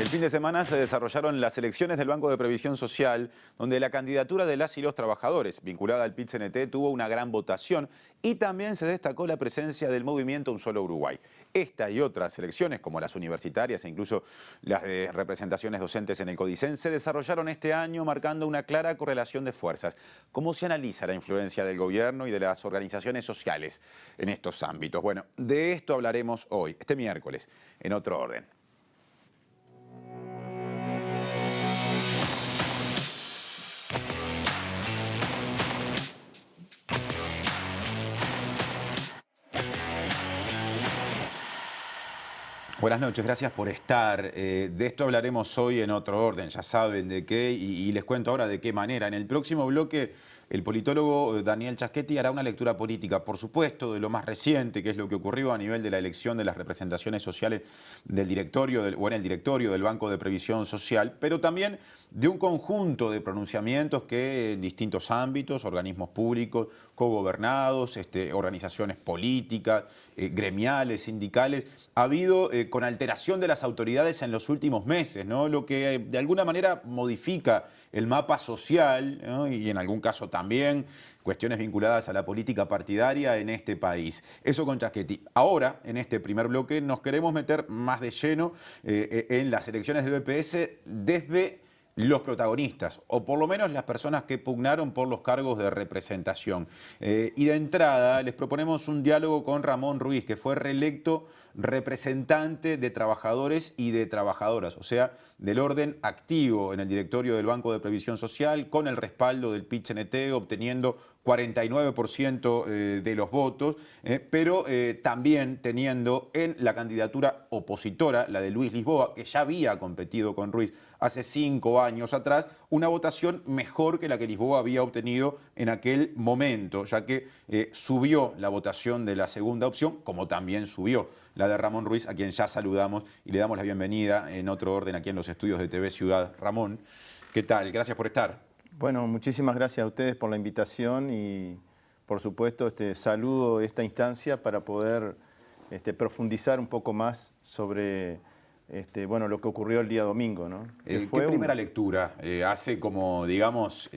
fin de semana se desarrollaron las elecciones del Banco de Previsión Social, donde la candidatura de las y los trabajadores, vinculada al PIT-CNT, tuvo una gran votación y también se destacó la presencia del movimiento Un Solo Uruguay. Esta y otras elecciones, como las universitarias e incluso las de representaciones docentes en el CODICEN, se desarrollaron este año marcando una clara correlación de fuerzas. ¿Cómo se analiza la influencia del gobierno y de las organizaciones sociales en estos ámbitos? Bueno, de esto hablaremos hoy, este miércoles, en Otro Orden. Buenas noches, gracias por estar. De esto hablaremos hoy en Otro Orden, ya saben de qué y les cuento ahora de qué manera. En el próximo bloque, el politólogo Daniel Chaschetti hará una lectura política, por supuesto, de lo más reciente, que es lo que ocurrió a nivel de la elección de las representaciones sociales del directorio o en el directorio del Banco de Previsión Social, pero también de un conjunto de pronunciamientos que en distintos ámbitos, organismos públicos, cogobernados, organizaciones políticas, gremiales, sindicales, ha habido con alteración de las autoridades en los últimos meses, ¿no? Lo que de alguna manera modifica el mapa social, ¿no? Y en algún caso también cuestiones vinculadas a la política partidaria en este país. Eso con Chaschetti. Ahora, en este primer bloque, nos queremos meter más de lleno en las elecciones del BPS desde los protagonistas, o por lo menos las personas que pugnaron por los cargos de representación. Y de entrada les proponemos un diálogo con Ramón Ruiz, que fue reelecto representante de trabajadores y de trabajadoras, o sea, del orden activo en el directorio del Banco de Previsión Social, con el respaldo del PIT-CNT, obteniendo 49% de los votos, pero también teniendo en la candidatura opositora, la de Luis Lisboa, que ya había competido con Ruiz hace 5 años atrás, una votación mejor que la que Lisboa había obtenido en aquel momento, ya que subió la votación de la segunda opción, como también subió la de Ramón Ruiz, a quien ya saludamos y le damos la bienvenida en Otro Orden aquí en los estudios de TV Ciudad. Ramón, ¿qué tal? Gracias por estar. Bueno, muchísimas gracias a ustedes por la invitación y, por supuesto, saludo esta instancia para poder profundizar un poco más sobre bueno, lo que ocurrió el día domingo, ¿no? ¿Qué primera lectura hace como, digamos,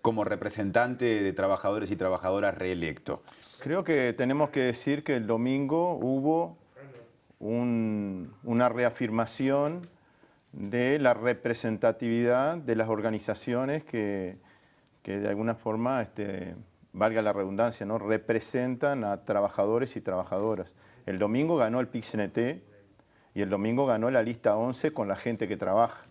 como representante de trabajadores y trabajadoras reelecto? Creo que tenemos que decir que el domingo hubo una reafirmación de la representatividad de las organizaciones que de alguna forma, valga la redundancia, ¿no?, representan a trabajadores y trabajadoras. El domingo ganó el PIT-CNT y el domingo ganó la lista 11 con la gente que trabaja.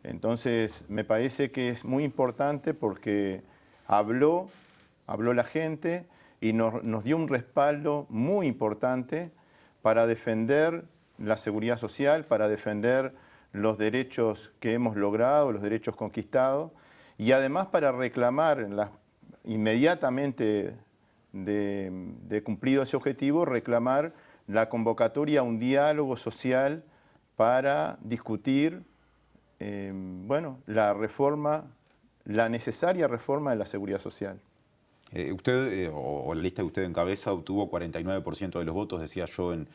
Entonces, me parece que es muy importante porque habló la gente y nos dio un respaldo muy importante para defender la seguridad social, para defender los derechos que hemos logrado, los derechos conquistados, y además para reclamar inmediatamente de cumplido ese objetivo, reclamar la convocatoria a un diálogo social para discutir bueno, la necesaria reforma de la seguridad social. Usted, o la lista que usted encabeza, obtuvo 49% de los votos, decía yo en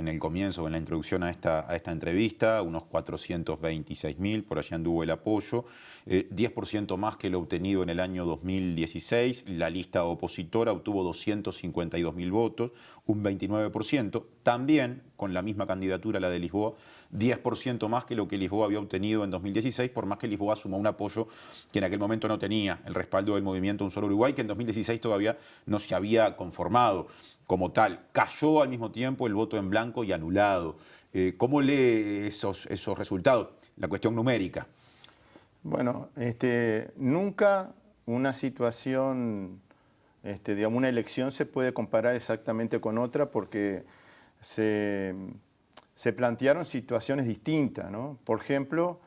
el comienzo, en la introducción a esta entrevista, unos 426.000, por allá anduvo el apoyo, 10% más que lo obtenido en el año 2016, la lista opositora obtuvo 252.000 votos, un 29%, también con la misma candidatura, la de Lisboa, 10% más que lo que Lisboa había obtenido en 2016, por más que Lisboa sumó un apoyo que en aquel momento no tenía, el respaldo del movimiento Un Solo Uruguay, que en 2016 todavía no se había conformado como tal. Cayó al mismo tiempo el voto en blanco y anulado. ¿Cómo lee esos resultados? La cuestión numérica. Bueno, nunca una situación, digamos, una elección se puede comparar exactamente con otra porque se plantearon situaciones distintas, ¿no? Por ejemplo,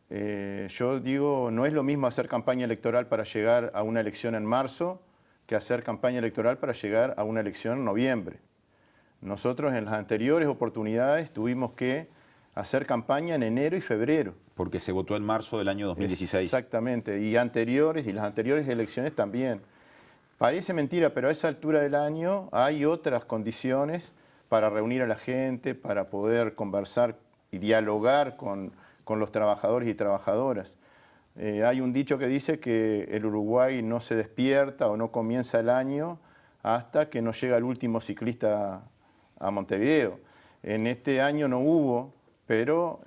yo digo, no es lo mismo hacer campaña electoral para llegar a una elección en marzo que hacer campaña electoral para llegar a una elección en noviembre. Nosotros en las anteriores oportunidades tuvimos que hacer campaña en enero y febrero. Porque se votó en marzo del año 2016. Exactamente, y las anteriores elecciones también. Parece mentira, pero a esa altura del año hay otras condiciones para reunir a la gente, para poder conversar y dialogar con los trabajadores y trabajadoras. Hay un dicho que dice que el Uruguay no se despierta o no comienza el año hasta que no llega el último ciclista a Montevideo. En este año no hubo, pero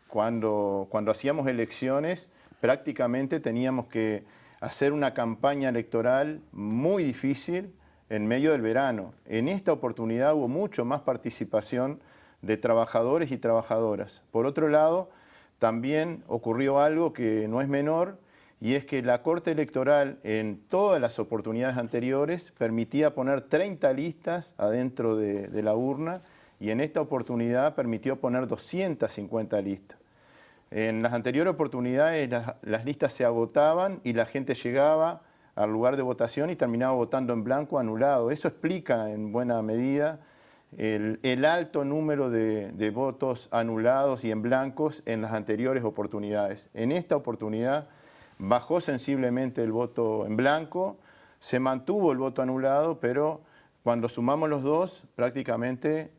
cuando hacíamos elecciones prácticamente teníamos que hacer una campaña electoral muy difícil en medio del verano. En esta oportunidad hubo mucho más participación de trabajadores y trabajadoras. Por otro lado, también ocurrió algo que no es menor, y es que la Corte Electoral en todas las oportunidades anteriores permitía poner 30 listas adentro de la urna, y en esta oportunidad permitió poner 250 listas. En las anteriores oportunidades las listas se agotaban y la gente llegaba al lugar de votación y terminaba votando en blanco anulado. Eso explica en buena medida el alto número de votos anulados y en blancos en las anteriores oportunidades. En esta oportunidad bajó sensiblemente el voto en blanco, se mantuvo el voto anulado, pero cuando sumamos los dos prácticamente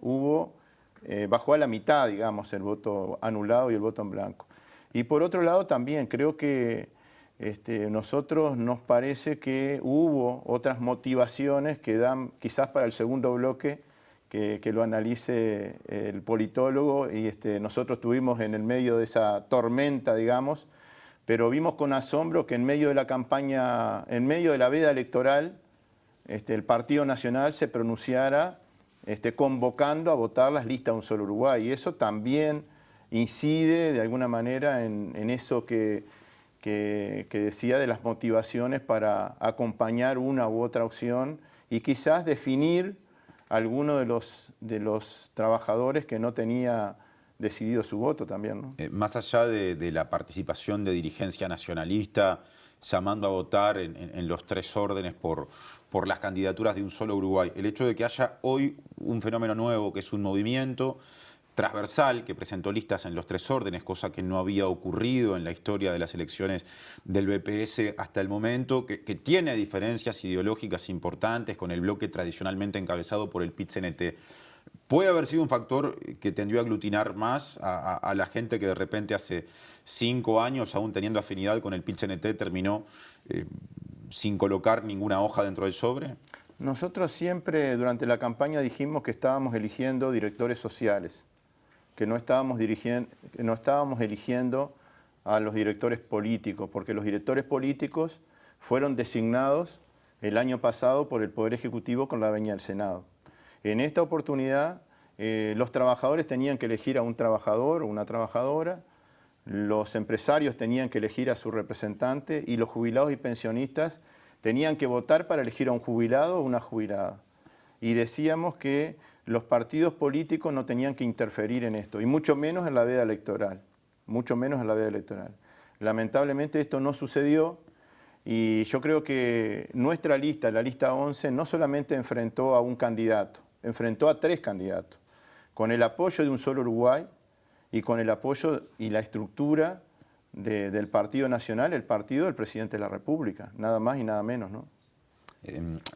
bajó a la mitad, digamos, el voto anulado y el voto en blanco. Y por otro lado también creo que nosotros nos parece que hubo otras motivaciones que dan quizás para el segundo bloque que lo analice el politólogo, y nosotros estuvimos en el medio de esa tormenta, digamos, pero vimos con asombro que en medio de la campaña, en medio de la veda electoral, el Partido Nacional se pronunciara convocando a votar las listas de Un Solo Uruguay, y eso también incide de alguna manera en eso que decía de las motivaciones para acompañar una u otra opción y quizás definir alguno de los trabajadores que no tenía decidido su voto también, ¿no? Más allá de la participación de dirigencia nacionalista llamando a votar en los tres órdenes por las candidaturas de Un Solo Uruguay, el hecho de que haya hoy un fenómeno nuevo, que es un movimiento transversal que presentó listas en los tres órdenes, cosa que no había ocurrido en la historia de las elecciones del BPS hasta el momento, que tiene diferencias ideológicas importantes con el bloque tradicionalmente encabezado por el PIT-CNT. ¿Puede haber sido un factor que tendió a aglutinar más a la gente que de repente hace 5 años, aún teniendo afinidad con el PIT-CNT, terminó sin colocar ninguna hoja dentro del sobre? Nosotros siempre durante la campaña dijimos que estábamos eligiendo directores sociales, que no estábamos eligiendo a los directores políticos, porque los directores políticos fueron designados el año pasado por el Poder Ejecutivo con la venia del Senado. En esta oportunidad, los trabajadores tenían que elegir a un trabajador o una trabajadora, los empresarios tenían que elegir a su representante y los jubilados y pensionistas tenían que votar para elegir a un jubilado o una jubilada. Y decíamos que los partidos políticos no tenían que interferir en esto, y mucho menos en la veda electoral, mucho menos en la veda electoral. Lamentablemente esto no sucedió, y yo creo que nuestra lista, la lista 11, no solamente enfrentó a un candidato, enfrentó a 3 candidatos, con el apoyo de Un Solo Uruguay y con el apoyo y la estructura del Partido Nacional, el partido del Presidente de la República, nada más y nada menos, ¿no?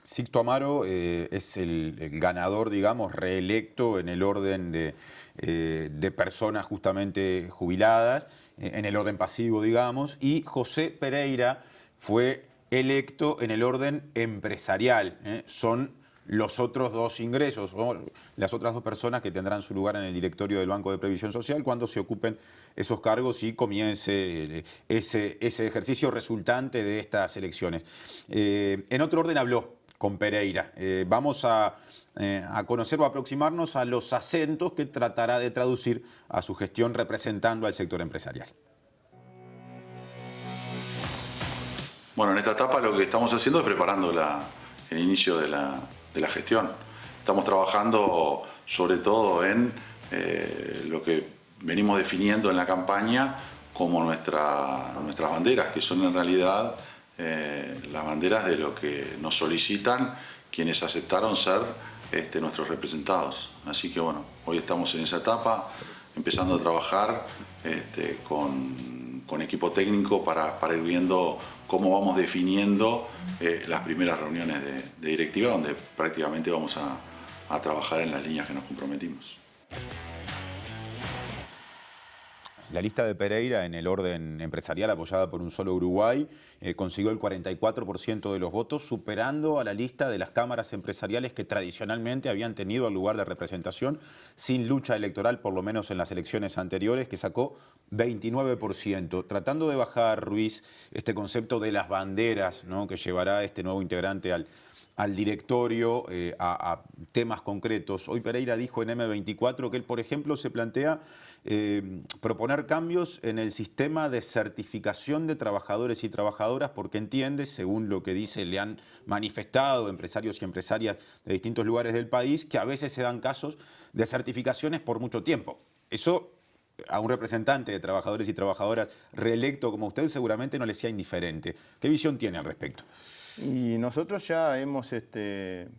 Sixto Amaro es el ganador, digamos, reelecto en el orden de personas justamente jubiladas, en el orden pasivo, digamos, y José Pereira fue electo en el orden empresarial. Son los otros 2 ingresos, o las otras 2 personas que tendrán su lugar en el directorio del Banco de Previsión Social cuando se ocupen esos cargos y comience ese ejercicio resultante de estas elecciones. En otro orden habló con Pereira. Vamos a conocer o aproximarnos a los acentos que tratará de traducir a su gestión representando al sector empresarial. Bueno, en esta etapa lo que estamos haciendo es preparando el inicio de la gestión. Estamos trabajando sobre todo en lo que venimos definiendo en la campaña como nuestras banderas, que son en realidad las banderas de lo que nos solicitan quienes aceptaron ser nuestros representados. Así que bueno, hoy estamos en esa etapa, empezando a trabajar con equipo técnico para ir viendo cómo vamos definiendo las primeras reuniones de directiva, donde prácticamente vamos a trabajar en las líneas que nos comprometimos. La lista de Pereira en el orden empresarial apoyada por Un Solo Uruguay consiguió el 44% de los votos, superando a la lista de las cámaras empresariales que tradicionalmente habían tenido el lugar de representación sin lucha electoral, por lo menos en las elecciones anteriores, que sacó 29%. Tratando de bajar, Ruiz, este concepto de las banderas, ¿no?, que llevará este nuevo integrante al directorio, a temas concretos. Hoy Pereira dijo en M24 que él, por ejemplo, se plantea proponer cambios en el sistema de certificación de trabajadores y trabajadoras porque entiende, según lo que dice, le han manifestado empresarios y empresarias de distintos lugares del país, que a veces se dan casos de certificaciones por mucho tiempo. Eso a un representante de trabajadores y trabajadoras reelecto como usted seguramente no le sea indiferente. ¿Qué visión tiene al respecto? Y nosotros ya hemos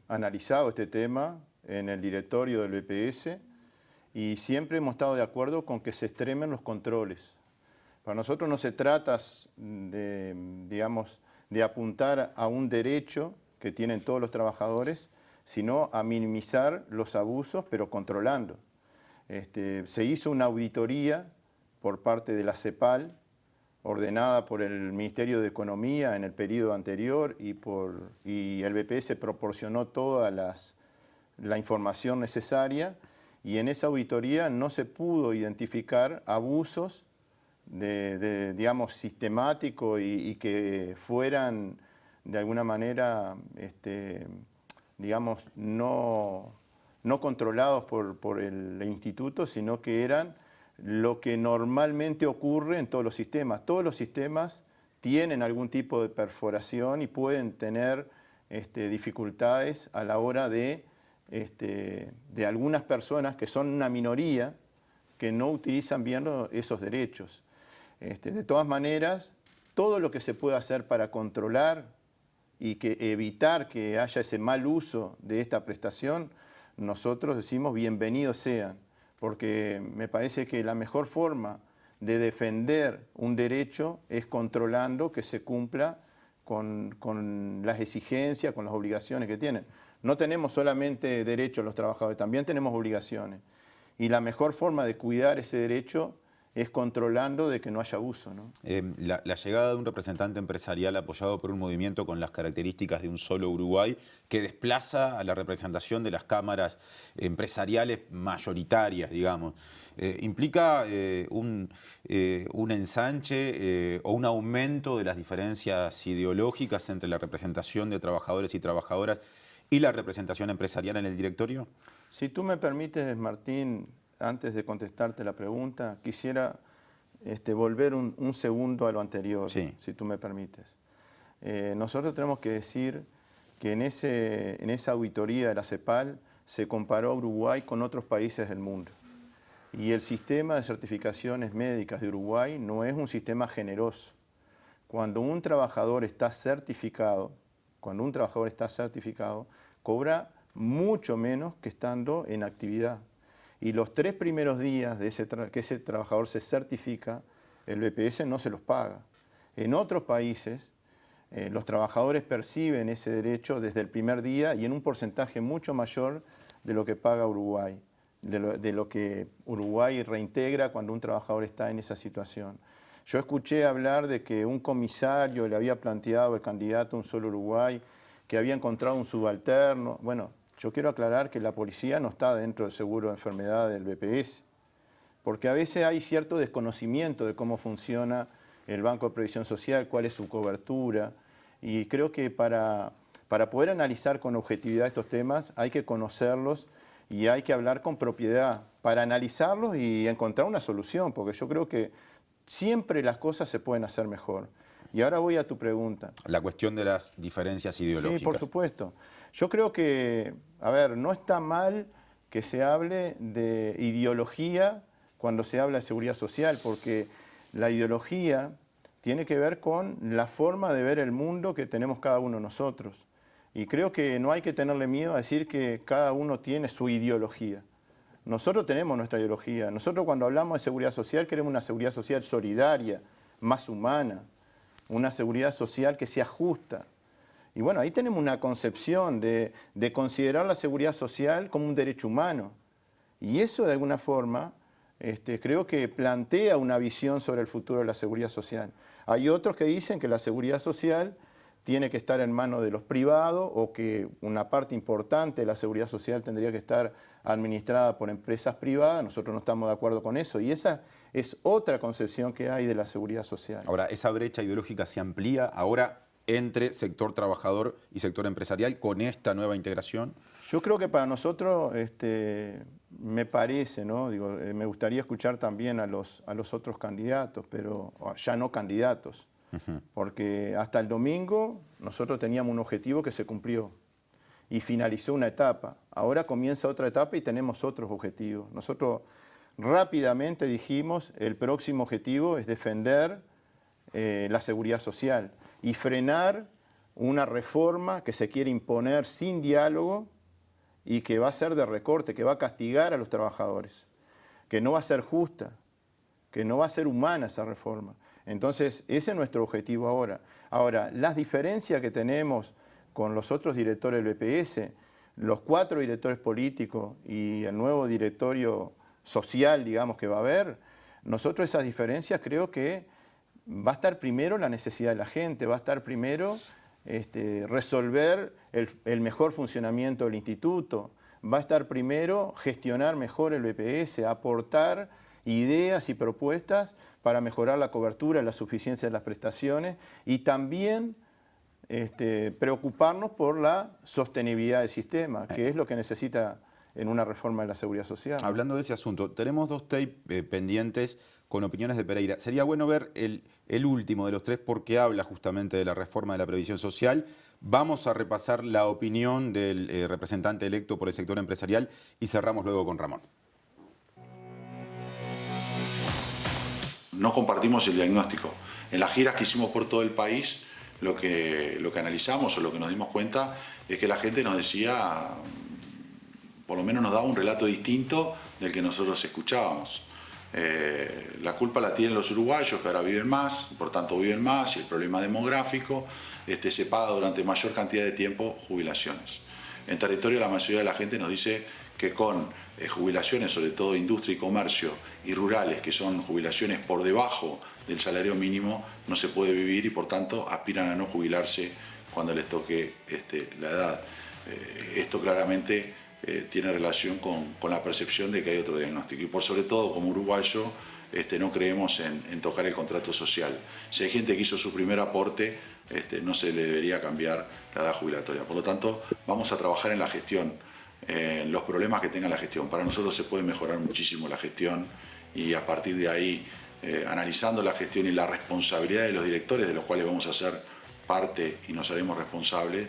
analizado este tema en el directorio del BPS y siempre hemos estado de acuerdo con que se extremen los controles. Para nosotros no se trata de, digamos, de apuntar a un derecho que tienen todos los trabajadores, sino a minimizar los abusos, pero controlando. Se hizo una auditoría por parte de la CEPAL, ordenada por el Ministerio de Economía en el periodo anterior y el BPS proporcionó toda la información necesaria y en esa auditoría no se pudo identificar abusos digamos, sistemáticos y que fueran de alguna manera, digamos, no controlados por el instituto, sino que eran lo que normalmente ocurre en todos los sistemas. Todos los sistemas tienen algún tipo de perforación y pueden tener dificultades a la hora de algunas personas que son una minoría que no utilizan bien esos derechos. De todas maneras, todo lo que se pueda hacer para controlar y evitar que haya ese mal uso de esta prestación, nosotros decimos bienvenidos sean. Porque me parece que la mejor forma de defender un derecho es controlando que se cumpla con las exigencias, con las obligaciones que tienen. No tenemos solamente derechos los trabajadores, también tenemos obligaciones. Y la mejor forma de cuidar ese derecho es controlando de que no haya abuso, ¿no? La llegada de un representante empresarial apoyado por un movimiento con las características de Un Solo Uruguay que desplaza a la representación de las cámaras empresariales mayoritarias, digamos, implica un ensanche o un aumento de las diferencias ideológicas entre la representación de trabajadores y trabajadoras y la representación empresarial en el directorio. Si tú me permites, Martín, antes de contestarte la pregunta, quisiera volver un segundo a lo anterior, sí, si tú me permites. Nosotros tenemos que decir que en esa auditoría de la CEPAL se comparó a Uruguay con otros países del mundo. Y el sistema de certificaciones médicas de Uruguay no es un sistema generoso. Cuando un trabajador está certificado, cobra mucho menos que estando en actividad. Y los 3 primeros días de que ese trabajador se certifica, el BPS no se los paga. En otros países, los trabajadores perciben ese derecho desde el primer día y en un porcentaje mucho mayor de lo que paga Uruguay, de lo que Uruguay reintegra cuando un trabajador está en esa situación. Yo escuché hablar de que un comisario le había planteado al candidato Un Solo Uruguay que había encontrado un subalterno. Bueno, yo quiero aclarar que la policía no está dentro del seguro de enfermedad del BPS, porque a veces hay cierto desconocimiento de cómo funciona el Banco de Previsión Social, cuál es su cobertura, y creo que para poder analizar con objetividad estos temas hay que conocerlos y hay que hablar con propiedad para analizarlos y encontrar una solución, porque yo creo que siempre las cosas se pueden hacer mejor. Y ahora voy a tu pregunta. La cuestión de las diferencias ideológicas. Sí, por supuesto. Yo creo que, no está mal que se hable de ideología cuando se habla de seguridad social, porque la ideología tiene que ver con la forma de ver el mundo que tenemos cada uno de nosotros. Y creo que no hay que tenerle miedo a decir que cada uno tiene su ideología. Nosotros tenemos nuestra ideología. Nosotros cuando hablamos de seguridad social queremos una seguridad social solidaria, más humana, una seguridad social que sea justa. Y bueno, ahí tenemos una concepción de considerar la seguridad social como un derecho humano. Y eso de alguna forma creo que plantea una visión sobre el futuro de la seguridad social. Hay otros que dicen que la seguridad social tiene que estar en manos de los privados o que una parte importante de la seguridad social tendría que estar administrada por empresas privadas. Nosotros no estamos de acuerdo con eso y esa es otra concepción que hay de la seguridad social. Ahora, esa brecha ideológica se amplía ahora entre sector trabajador y sector empresarial con esta nueva integración. Yo creo que para nosotros, me parece, ¿no? Digo, me gustaría escuchar también a los otros candidatos, pero ya no candidatos, porque hasta el domingo nosotros teníamos un objetivo que se cumplió y finalizó una etapa. Ahora comienza otra etapa y tenemos otros objetivos. Nosotros rápidamente dijimos, el próximo objetivo es defender la seguridad social y frenar una reforma que se quiere imponer sin diálogo y que va a ser de recorte, que va a castigar a los trabajadores, que no va a ser justa, que no va a ser humana esa reforma. Entonces, ese es nuestro objetivo ahora. Ahora, las diferencias que tenemos con los otros directores del BPS, los 4 directores políticos y el nuevo directorio social, digamos, que va a haber, nosotros esas diferencias creo que va a estar primero la necesidad de la gente, va a estar primero resolver el mejor funcionamiento del instituto, va a estar primero gestionar mejor el BPS, aportar ideas y propuestas para mejorar la cobertura y la suficiencia de las prestaciones y también preocuparnos por la sostenibilidad del sistema, que es lo que necesita en una reforma de la seguridad social. Hablando de ese asunto, tenemos 2 tapes pendientes con opiniones de Pereira. Sería bueno ver el último de los 3 porque habla justamente de la reforma de la previsión social. Vamos a repasar la opinión del representante electo por el sector empresarial y cerramos luego con Ramón. No compartimos el diagnóstico. En las giras que hicimos por todo el país, lo que analizamos o lo que nos dimos cuenta es que la gente nos decía, por lo menos nos daba un relato distinto del que nosotros escuchábamos. La culpa la tienen los uruguayos que ahora viven más, por tanto viven más y el problema demográfico se paga durante mayor cantidad de tiempo jubilaciones. En territorio la mayoría de la gente nos dice que con jubilaciones, sobre todo industria y comercio y rurales, que son jubilaciones por debajo del salario mínimo, no se puede vivir y por tanto aspiran a no jubilarse cuando les toque la edad. Esto claramente tiene relación con la percepción de que hay otro diagnóstico y por sobre todo como uruguayo no creemos en tocar el contrato social. Si hay gente que hizo su primer aporte, no se le debería cambiar la edad jubilatoria. Por lo tanto, vamos a trabajar en la gestión, los problemas que tenga la gestión. Para nosotros se puede mejorar muchísimo la gestión y a partir de ahí, analizando la gestión y la responsabilidad de los directores, de los cuales vamos a ser parte y nos haremos responsables,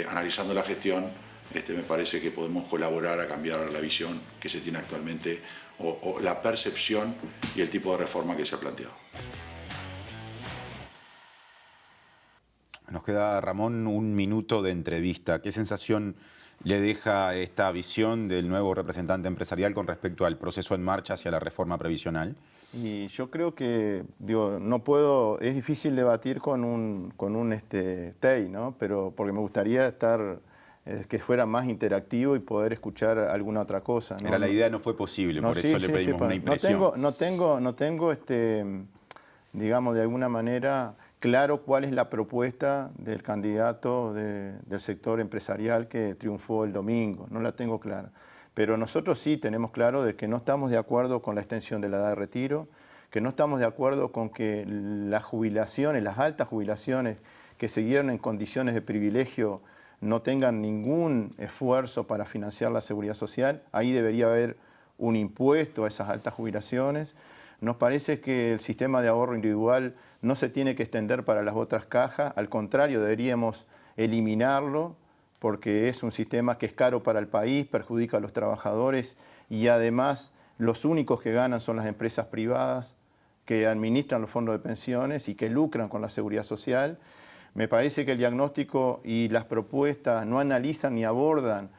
analizando la gestión, me parece que podemos colaborar a cambiar la visión que se tiene actualmente o la percepción y el tipo de reforma que se ha planteado. Nos queda, Ramón, un minuto de entrevista. ¿Qué sensación le deja esta visión del nuevo representante empresarial con respecto al proceso en marcha hacia la reforma previsional? Y yo creo que, no puedo, es difícil debatir con un TEI, ¿no? Pero porque me gustaría estar, que fuera más interactivo y poder escuchar alguna otra cosa, ¿no? Era la idea, no fue posible, por eso le pedimos una impresión. No tengo, digamos, de alguna manera claro cuál es la propuesta del candidato del sector empresarial que triunfó el domingo, no la tengo clara. Pero nosotros sí tenemos claro de que no estamos de acuerdo con la extensión de la edad de retiro, que no estamos de acuerdo con que las jubilaciones, las altas jubilaciones que se dieron en condiciones de privilegio no tengan ningún esfuerzo para financiar la seguridad social. Ahí debería haber un impuesto a esas altas jubilaciones. Nos parece que el sistema de ahorro individual no se tiene que extender para las otras cajas, al contrario, deberíamos eliminarlo porque es un sistema que es caro para el país, perjudica a los trabajadores y además los únicos que ganan son las empresas privadas que administran los fondos de pensiones y que lucran con la seguridad social. Me parece que el diagnóstico y las propuestas no analizan ni abordan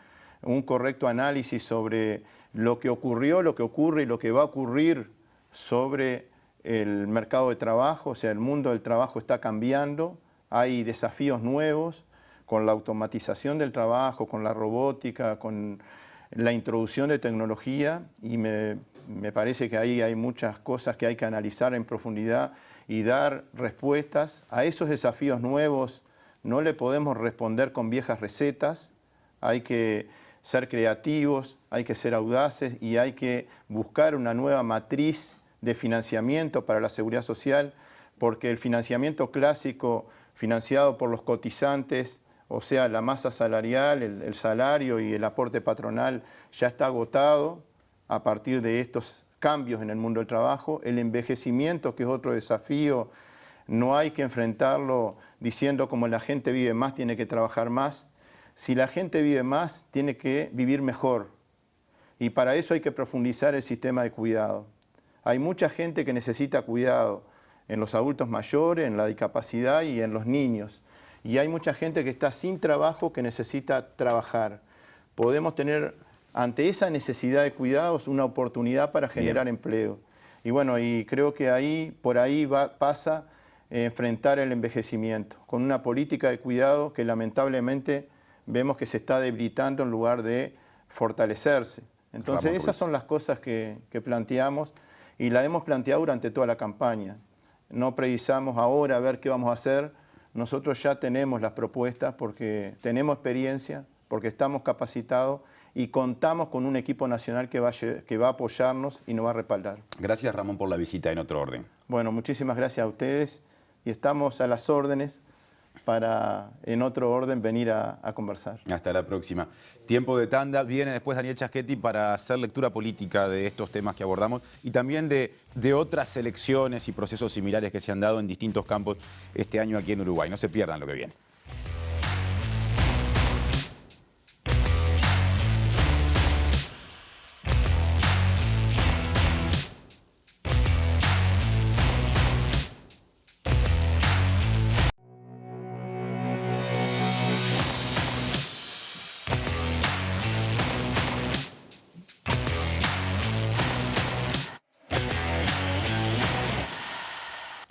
un correcto análisis sobre lo que ocurrió, lo que ocurre y lo que va a ocurrir sobre el mercado de trabajo. O sea, el mundo del trabajo está cambiando, hay desafíos nuevos con la automatización del trabajo, con la robótica, con la introducción de tecnología y me Me parece que ahí hay muchas cosas que hay que analizar en profundidad y dar respuestas a esos desafíos nuevos. No le podemos responder con viejas recetas, hay que ser creativos, hay que ser audaces y hay que buscar una nueva matriz de financiamiento para la seguridad social, porque el financiamiento clásico financiado por los cotizantes, o sea, la masa salarial, el salario y el aporte patronal ya está agotado a partir de estos cambios en el mundo del trabajo. El envejecimiento, que es otro desafío, no hay que enfrentarlo diciendo como la gente vive más, tiene que trabajar más. Si la gente vive más, tiene que vivir mejor. Y para eso hay que profundizar el sistema de cuidado. Hay mucha gente que necesita cuidado en los adultos mayores, en la discapacidad y en los niños. Y hay mucha gente que está sin trabajo que necesita trabajar. Podemos tener ante esa necesidad de cuidados una oportunidad para generar empleo. Y bueno, y creo que por ahí pasa enfrentar el envejecimiento, con una política de cuidado que lamentablemente vemos que se está debilitando en lugar de fortalecerse. Entonces esas son las cosas que planteamos y las hemos planteado durante toda la campaña. No precisamos ahora a ver qué vamos a hacer. Nosotros ya tenemos las propuestas porque tenemos experiencia, porque estamos capacitados y contamos con un equipo nacional que va a apoyarnos y nos va a respaldar. Gracias, Ramón, por la visita en Otro Orden. Bueno, muchísimas gracias a ustedes y estamos a las órdenes para, en Otro Orden, venir a conversar. Hasta la próxima. Tiempo de tanda. Viene después Daniel Chaschetti para hacer lectura política de estos temas que abordamos y también de otras elecciones y procesos similares que se han dado en distintos campos este año aquí en Uruguay. No se pierdan lo que viene.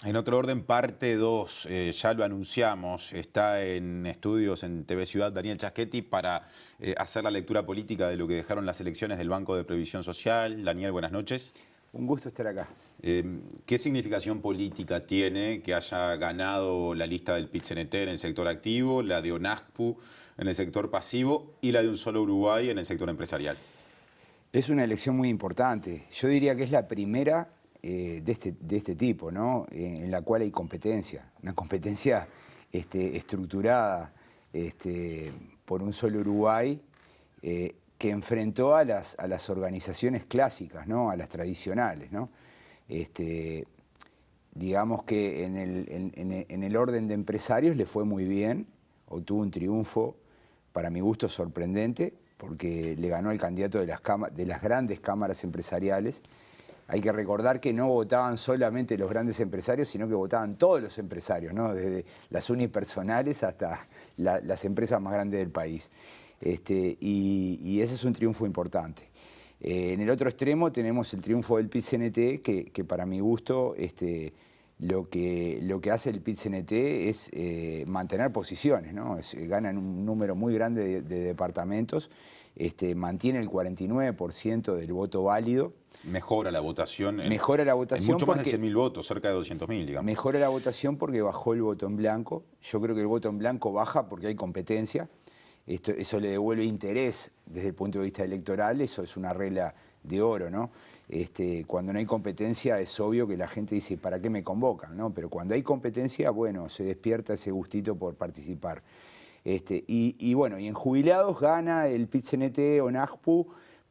En Otro Orden, parte 2, ya lo anunciamos, está en estudios en TV Ciudad Daniel Chaschetti para hacer la lectura política de lo que dejaron las elecciones del Banco de Previsión Social. Daniel, buenas noches. Un gusto estar acá. ¿Qué significación política tiene que haya ganado la lista del PIT-CNT en el sector activo, la de ONASPU en el sector pasivo y la de Un Solo Uruguay en el sector empresarial? Es una elección muy importante. Yo diría que es la primera de este tipo, ¿no? En la cual hay competencia, una competencia estructurada por Un Solo Uruguay, que enfrentó a las organizaciones clásicas, ¿no? A las tradicionales, ¿no? Digamos que en el orden de empresarios le fue muy bien, obtuvo un triunfo para mi gusto sorprendente, porque le ganó el candidato de las grandes cámaras empresariales. Hay que recordar que no votaban solamente los grandes empresarios, sino que votaban todos los empresarios, ¿no? Desde las unipersonales hasta las empresas más grandes del país. Y ese es un triunfo importante. En el otro extremo tenemos el triunfo del PIT-CNT, que para mi gusto lo que hace el PIT-CNT es mantener posiciones, ¿no? Ganan un número muy grande de departamentos, mantiene el 49% del voto válido. Mejora la votación. Mejora la votación. Mucho más de 100.000 votos, cerca de 200.000, digamos. Mejora la votación porque bajó el voto en blanco. Yo creo que el voto en blanco baja porque hay competencia. Eso le devuelve interés desde el punto de vista electoral, eso es una regla de oro, ¿no? Cuando no hay competencia es obvio que la gente dice, ¿para qué me convocan?, ¿no? Pero cuando hay competencia, bueno, se despierta ese gustito por participar. Y bueno, y en jubilados gana el PIT-CNT o NASPU,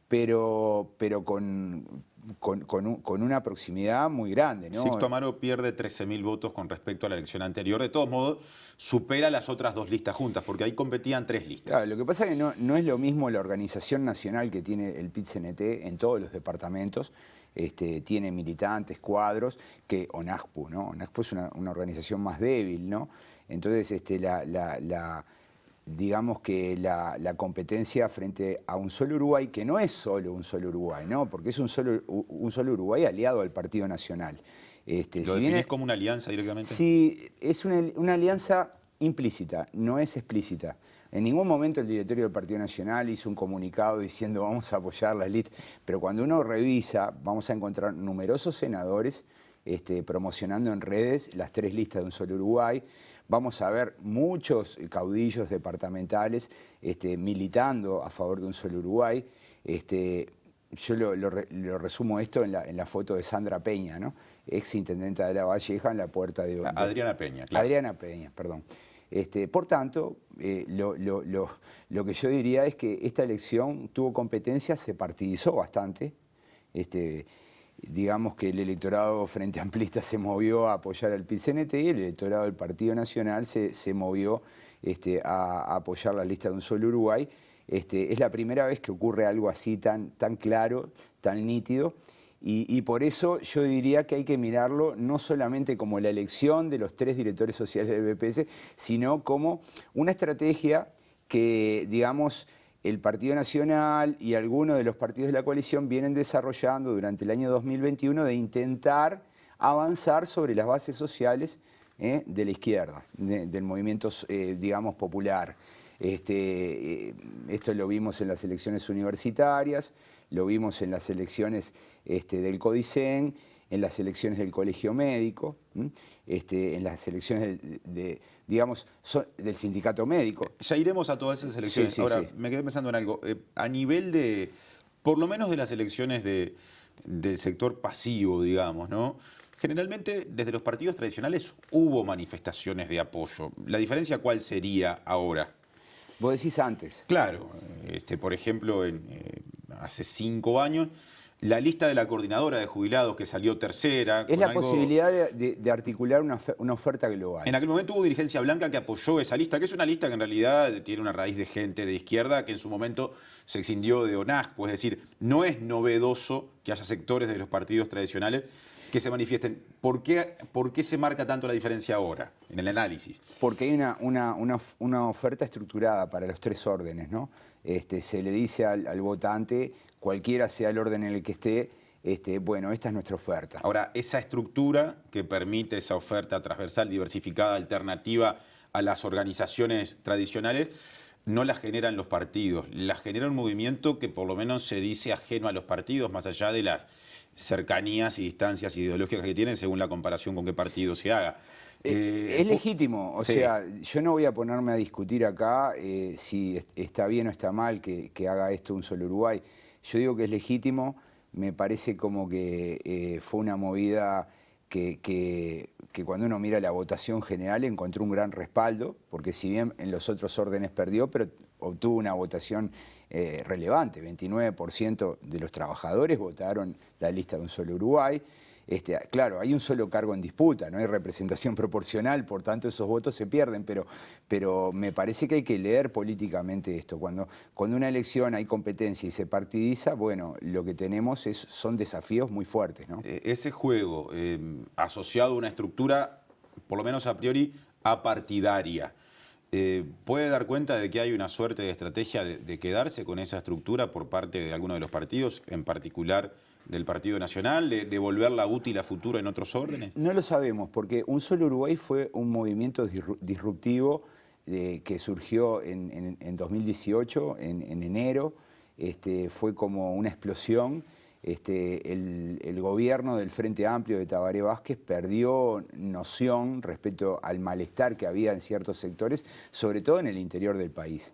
pero con una proximidad muy grande, ¿no? Sixto Amaro pierde 13.000 votos con respecto a la elección anterior. De todos modos, supera las otras dos listas juntas, porque ahí competían 3 listas. Claro, lo que pasa es que no es lo mismo la organización nacional que tiene el PIT-CNT en todos los departamentos. Tiene militantes, cuadros, que ONASPU, ¿no? ONASPU es una organización más débil, ¿no? Entonces, digamos que la competencia frente a Un Solo Uruguay, que no es solo Un Solo Uruguay, ¿no? Porque es un solo Uruguay aliado al Partido Nacional. ¿Lo definís como una alianza directamente? Sí, es una alianza implícita, no es explícita. En ningún momento el directorio del Partido Nacional hizo un comunicado diciendo vamos a apoyar las listas, pero cuando uno revisa vamos a encontrar numerosos senadores promocionando en redes las 3 listas de Un Solo Uruguay. Vamos a ver muchos caudillos departamentales militando a favor de Un Solo Uruguay. Yo lo resumo esto en la foto de Sandra Peña, ¿no? Ex intendenta de La Valleja, en la puerta de... Adriana Peña, claro. Adriana Peña, perdón. Por tanto, lo que yo diría es que esta elección tuvo competencia, se partidizó bastante. Digamos que el electorado Frente Amplista se movió a apoyar al PIT-CNT y el electorado del Partido Nacional se movió a apoyar la lista de Un Solo Uruguay. Es la primera vez que ocurre algo así tan claro, tan nítido. Y por eso yo diría que hay que mirarlo no solamente como la elección de los 3 directores sociales del BPS, sino como una estrategia que, digamos, el Partido Nacional y algunos de los partidos de la coalición vienen desarrollando durante el año 2021 de intentar avanzar sobre las bases sociales de la izquierda, del movimiento, digamos, popular. Esto lo vimos en las elecciones universitarias, lo vimos en las elecciones del CODICEN, en las elecciones del Colegio Médico, en las elecciones digamos, del Sindicato Médico. Ya iremos a todas esas elecciones. Sí, Ahora, sí. me quedé pensando en algo. A nivel de, por lo menos de las elecciones del sector pasivo, digamos, ¿no? Generalmente, desde los partidos tradicionales hubo manifestaciones de apoyo. ¿La diferencia cuál sería ahora? Vos decís antes. Claro, por ejemplo, hace 5 años, la lista de la coordinadora de jubilados que salió tercera. Es la posibilidad de articular una oferta global. En aquel momento hubo dirigencia blanca que apoyó esa lista, que es una lista que en realidad tiene una raíz de gente de izquierda que en su momento se escindió de ONASPO. Es decir, no es novedoso que haya sectores de los partidos tradicionales que se manifiesten. ¿Por qué se marca tanto la diferencia ahora, en el análisis? Porque hay una oferta estructurada para los 3 órdenes, ¿no? Se le dice al votante, cualquiera sea el orden en el que esté, bueno, esta es nuestra oferta. Ahora, esa estructura que permite esa oferta transversal, diversificada, alternativa a las organizaciones tradicionales, no la generan los partidos, la genera un movimiento que por lo menos se dice ajeno a los partidos, más allá de las cercanías y distancias ideológicas que tienen según la comparación con qué partido se haga. Es legítimo, o sí. sea, yo no voy a ponerme a discutir acá si está bien o está mal que haga esto Un Solo Uruguay. Yo digo que es legítimo, me parece como que fue una movida que cuando uno mira la votación general encontró un gran respaldo, porque si bien en los otros órdenes perdió, pero obtuvo una votación relevante. 29% de los trabajadores votaron la lista de Un Solo Uruguay. Claro, hay un solo cargo en disputa, no hay representación proporcional, por tanto esos votos se pierden, pero me parece que hay que leer políticamente esto. Cuando una elección hay competencia y se partidiza, bueno, lo que tenemos son desafíos muy fuertes, ¿no? Ese juego asociado a una estructura, por lo menos a priori, apartidaria, ¿puede dar cuenta de que hay una suerte de estrategia de quedarse con esa estructura por parte de alguno de los partidos, en particular del Partido Nacional, de volverla útil a futuro en otros órdenes? No lo sabemos, porque Un Solo Uruguay fue un movimiento disruptivo que surgió en 2018, en enero. Fue como una explosión. El gobierno del Frente Amplio de Tabaré Vázquez perdió noción respecto al malestar que había en ciertos sectores, sobre todo en el interior del país.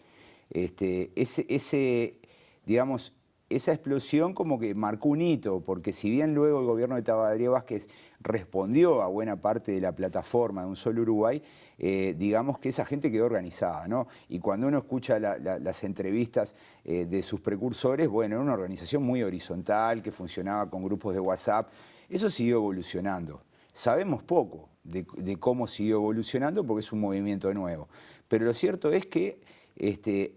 Digamos, esa explosión como que marcó un hito, porque si bien luego el gobierno de Tabaré Vázquez respondió a buena parte de la plataforma de Un Solo Uruguay, digamos que esa gente quedó organizada, ¿no? Y cuando uno escucha las entrevistas de sus precursores, bueno, era una organización muy horizontal, que funcionaba con grupos de WhatsApp. Eso siguió evolucionando. Sabemos poco de cómo siguió evolucionando, porque es un movimiento nuevo. Pero lo cierto es que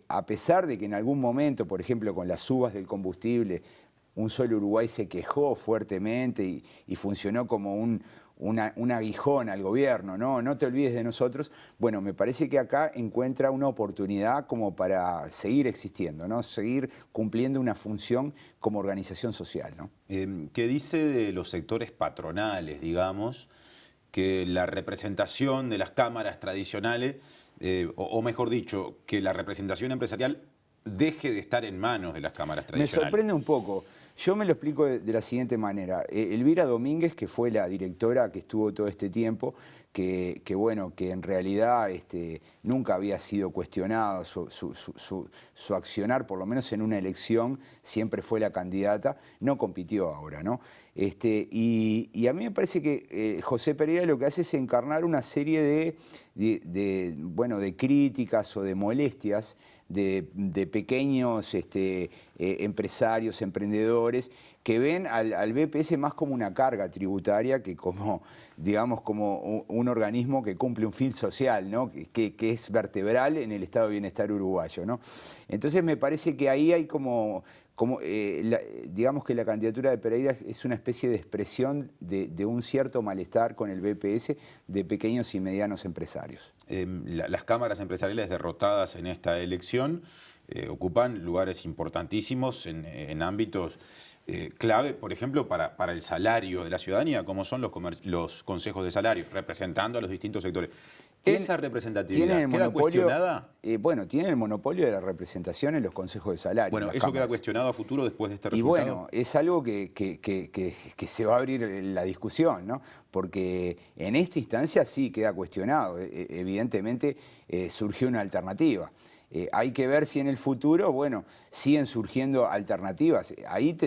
a pesar de que en algún momento, por ejemplo, con las subas del combustible, Un Solo Uruguay se quejó fuertemente y funcionó como un aguijón al gobierno, ¿no? No te olvides de nosotros. Bueno, me parece que acá encuentra una oportunidad como para seguir existiendo, ¿no? Seguir cumpliendo una función como organización social, ¿no? ¿Qué dice de los sectores patronales, digamos, que la representación de las cámaras tradicionales, o mejor dicho, que la representación empresarial deje de estar en manos de las cámaras Me tradicionales? sorprende un poco. Yo me lo explico de la siguiente manera. Elvira Domínguez, que fue la directora que estuvo todo este tiempo, que bueno, que en realidad nunca había sido cuestionado su accionar, por lo menos en una elección, siempre fue la candidata, no compitió ahora, ¿no? Y a mí me parece que José Pereira lo que hace es encarnar una serie de críticas o de molestias de pequeños empresarios, emprendedores, que ven al BPS más como una carga tributaria que como, digamos, como un organismo que cumple un fin social, ¿no? que es vertebral en el estado de bienestar uruguayo, ¿no? Entonces me parece que ahí hay digamos que la candidatura de Pereira es una especie de expresión de un cierto malestar con el BPS de pequeños y medianos empresarios. Las cámaras empresariales derrotadas en esta elección ocupan lugares importantísimos en ámbitos clave, por ejemplo, para el salario de la ciudadanía, como son los consejos de salario, representando a los distintos sectores. ¿Esa representatividad queda cuestionada? Bueno, tienen el monopolio de la representación en los consejos de salario. Bueno, ¿eso cámaras queda cuestionado a futuro después de este Y resultado? bueno, es algo que se va a abrir la discusión, ¿no? Porque en esta instancia sí queda cuestionado. Evidentemente surgió una alternativa. Hay que ver si en el futuro, bueno, siguen surgiendo alternativas. Ahí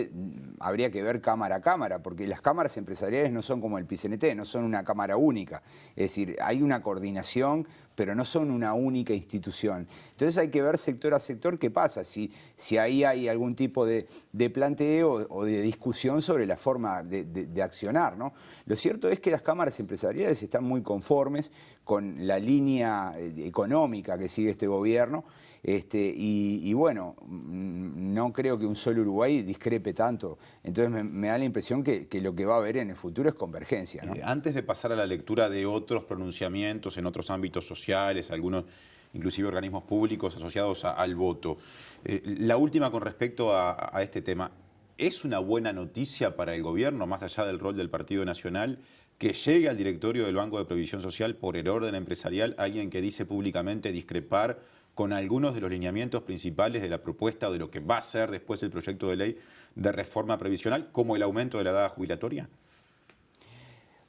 habría que ver cámara a cámara, porque las cámaras empresariales no son como el PCNT, no son una cámara única. Es decir, hay una coordinación, pero no son una única institución. Entonces hay que ver sector a sector qué pasa, si ahí hay algún tipo de planteo o de discusión sobre la forma de accionar, ¿no? Lo cierto es que las cámaras empresariales están muy conformes con la línea económica que sigue este gobierno, y bueno, no creo que un solo Uruguay discrepe tanto. Entonces me da la impresión que lo que va a haber en el futuro es convergencia, ¿no? Antes de pasar a la lectura de otros pronunciamientos en otros ámbitos sociales, algunos inclusive organismos públicos asociados al voto, la última con respecto a este tema, ¿es una buena noticia para el gobierno, más allá del rol del Partido Nacional, que llegue al directorio del Banco de Previsión Social por el orden empresarial alguien que dice públicamente discrepar con algunos de los lineamientos principales de la propuesta o de lo que va a ser después el proyecto de ley de reforma previsional, como el aumento de la edad jubilatoria?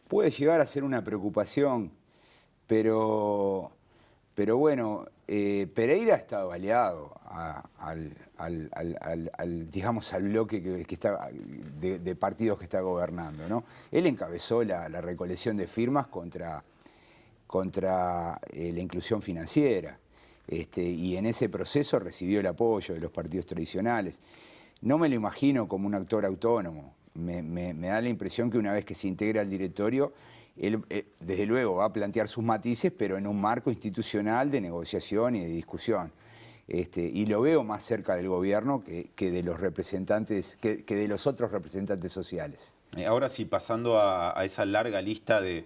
Puede llegar a ser una preocupación, pero bueno, Pereira ha estado aliado digamos, al bloque que está, de partidos que está gobernando, ¿no? Él encabezó la recolección de firmas contra la inclusión financiera. Y en ese proceso recibió el apoyo de los partidos tradicionales. No me lo imagino como un actor autónomo. Me da la impresión que una vez que se integra al directorio, él desde luego va a plantear sus matices, pero en un marco institucional de negociación y de discusión. Y lo veo más cerca del gobierno que de los representantes, que de los otros representantes sociales. Ahora sí, pasando a esa larga lista de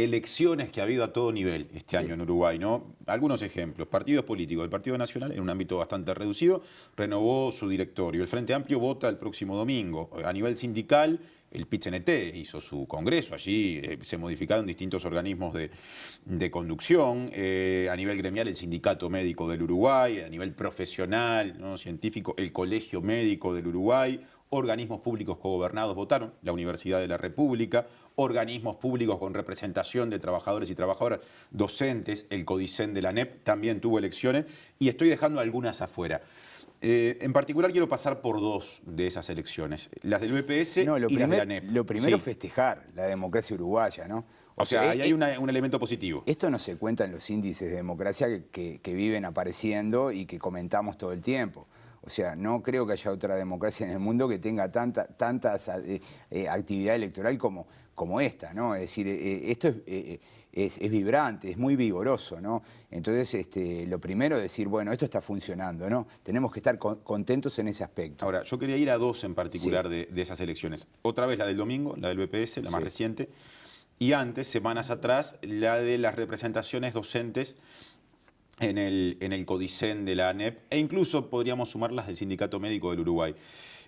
elecciones que ha habido a todo nivel este año en Uruguay, ¿no? Algunos ejemplos. Partidos políticos. El Partido Nacional, en un ámbito bastante reducido, renovó su directorio. El Frente Amplio vota el próximo domingo. A nivel sindical, el PIT-CNT hizo su congreso. Allí se modificaron distintos organismos de conducción. A nivel gremial, el Sindicato Médico del Uruguay. A nivel profesional, ¿no?, científico, el Colegio Médico del Uruguay. Organismos públicos cogobernados votaron, la Universidad de la República, organismos públicos con representación de trabajadores y trabajadoras, docentes, el CODICEN de la ANEP también tuvo elecciones, y estoy dejando algunas afuera. En particular quiero pasar por dos de esas elecciones, las del BPS y las de la ANEP. Lo primero, Sí. festejar la democracia uruguaya, ¿no? O sea, ahí hay un elemento positivo. Esto no se cuenta en los índices de democracia que viven apareciendo y que comentamos todo el tiempo. O sea, no creo que haya otra democracia en el mundo que tenga tanta actividad electoral como esta, ¿no? Es decir, esto es vibrante, es muy vigoroso, ¿no? Entonces, lo primero es decir, bueno, esto está funcionando, ¿no? Tenemos que estar contentos en ese aspecto. Ahora, yo quería ir a dos en particular de esas elecciones. Otra vez la del domingo, la del BPS, la más reciente, y antes, semanas atrás, la de las representaciones docentes en el CODICEN de la ANEP, e incluso podríamos sumar las del Sindicato Médico del Uruguay.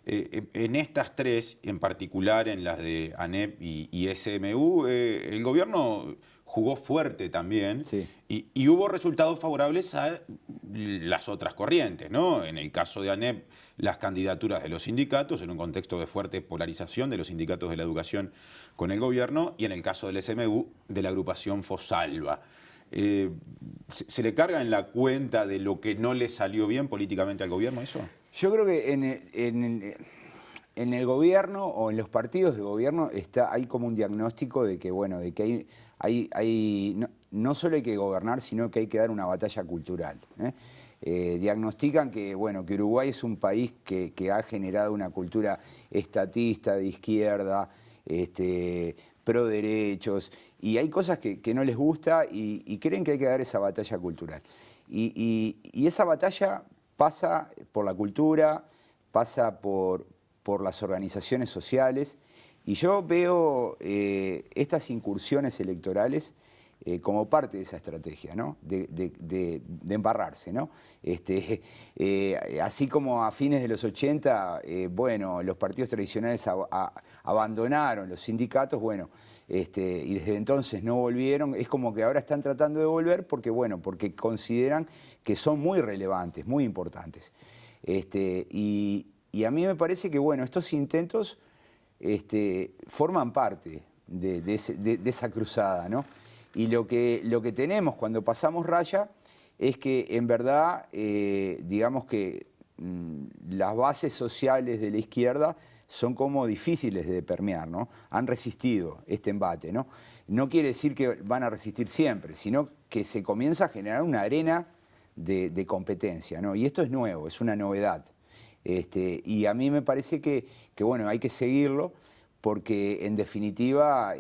En estas tres, en particular en las de ANEP y SMU, el gobierno jugó fuerte también, Sí. y hubo resultados favorables a las otras corrientes, ¿no? En el caso de ANEP, las candidaturas de los sindicatos, en un contexto de fuerte polarización de los sindicatos de la educación con el gobierno, y en el caso del SMU, de la agrupación Fosalva. ¿Se le carga en la cuenta de lo que no le salió bien políticamente al gobierno eso? Yo creo que en el gobierno o en los partidos de gobierno hay como un diagnóstico de que, bueno, de que no solo hay que gobernar, sino que hay que dar una batalla cultural. Diagnostican que, bueno, que Uruguay es un país que ha generado una cultura estatista, de izquierda, pro derechos, y hay cosas que no les gusta y creen que hay que dar esa batalla cultural. Y esa batalla pasa por la cultura, pasa por las organizaciones sociales, y yo veo estas incursiones electorales como parte de esa estrategia, ¿no? de embarrarse, ¿no? Así como a fines de los 80, bueno, los partidos tradicionales abandonaron los sindicatos, bueno, y desde entonces no volvieron, es como que ahora están tratando de volver porque, bueno, porque consideran que son muy relevantes, muy importantes. Y a mí me parece que, bueno, estos intentos forman parte de esa cruzada, ¿no? Y lo que tenemos cuando pasamos raya es que en verdad, digamos que las bases sociales de la izquierda son como difíciles de permear, ¿no? Han resistido este embate, ¿no? No quiere decir que van a resistir siempre, sino que se comienza a generar una arena de competencia, ¿no? Y esto es nuevo, es una novedad. Y a mí me parece que bueno, hay que seguirlo porque en definitiva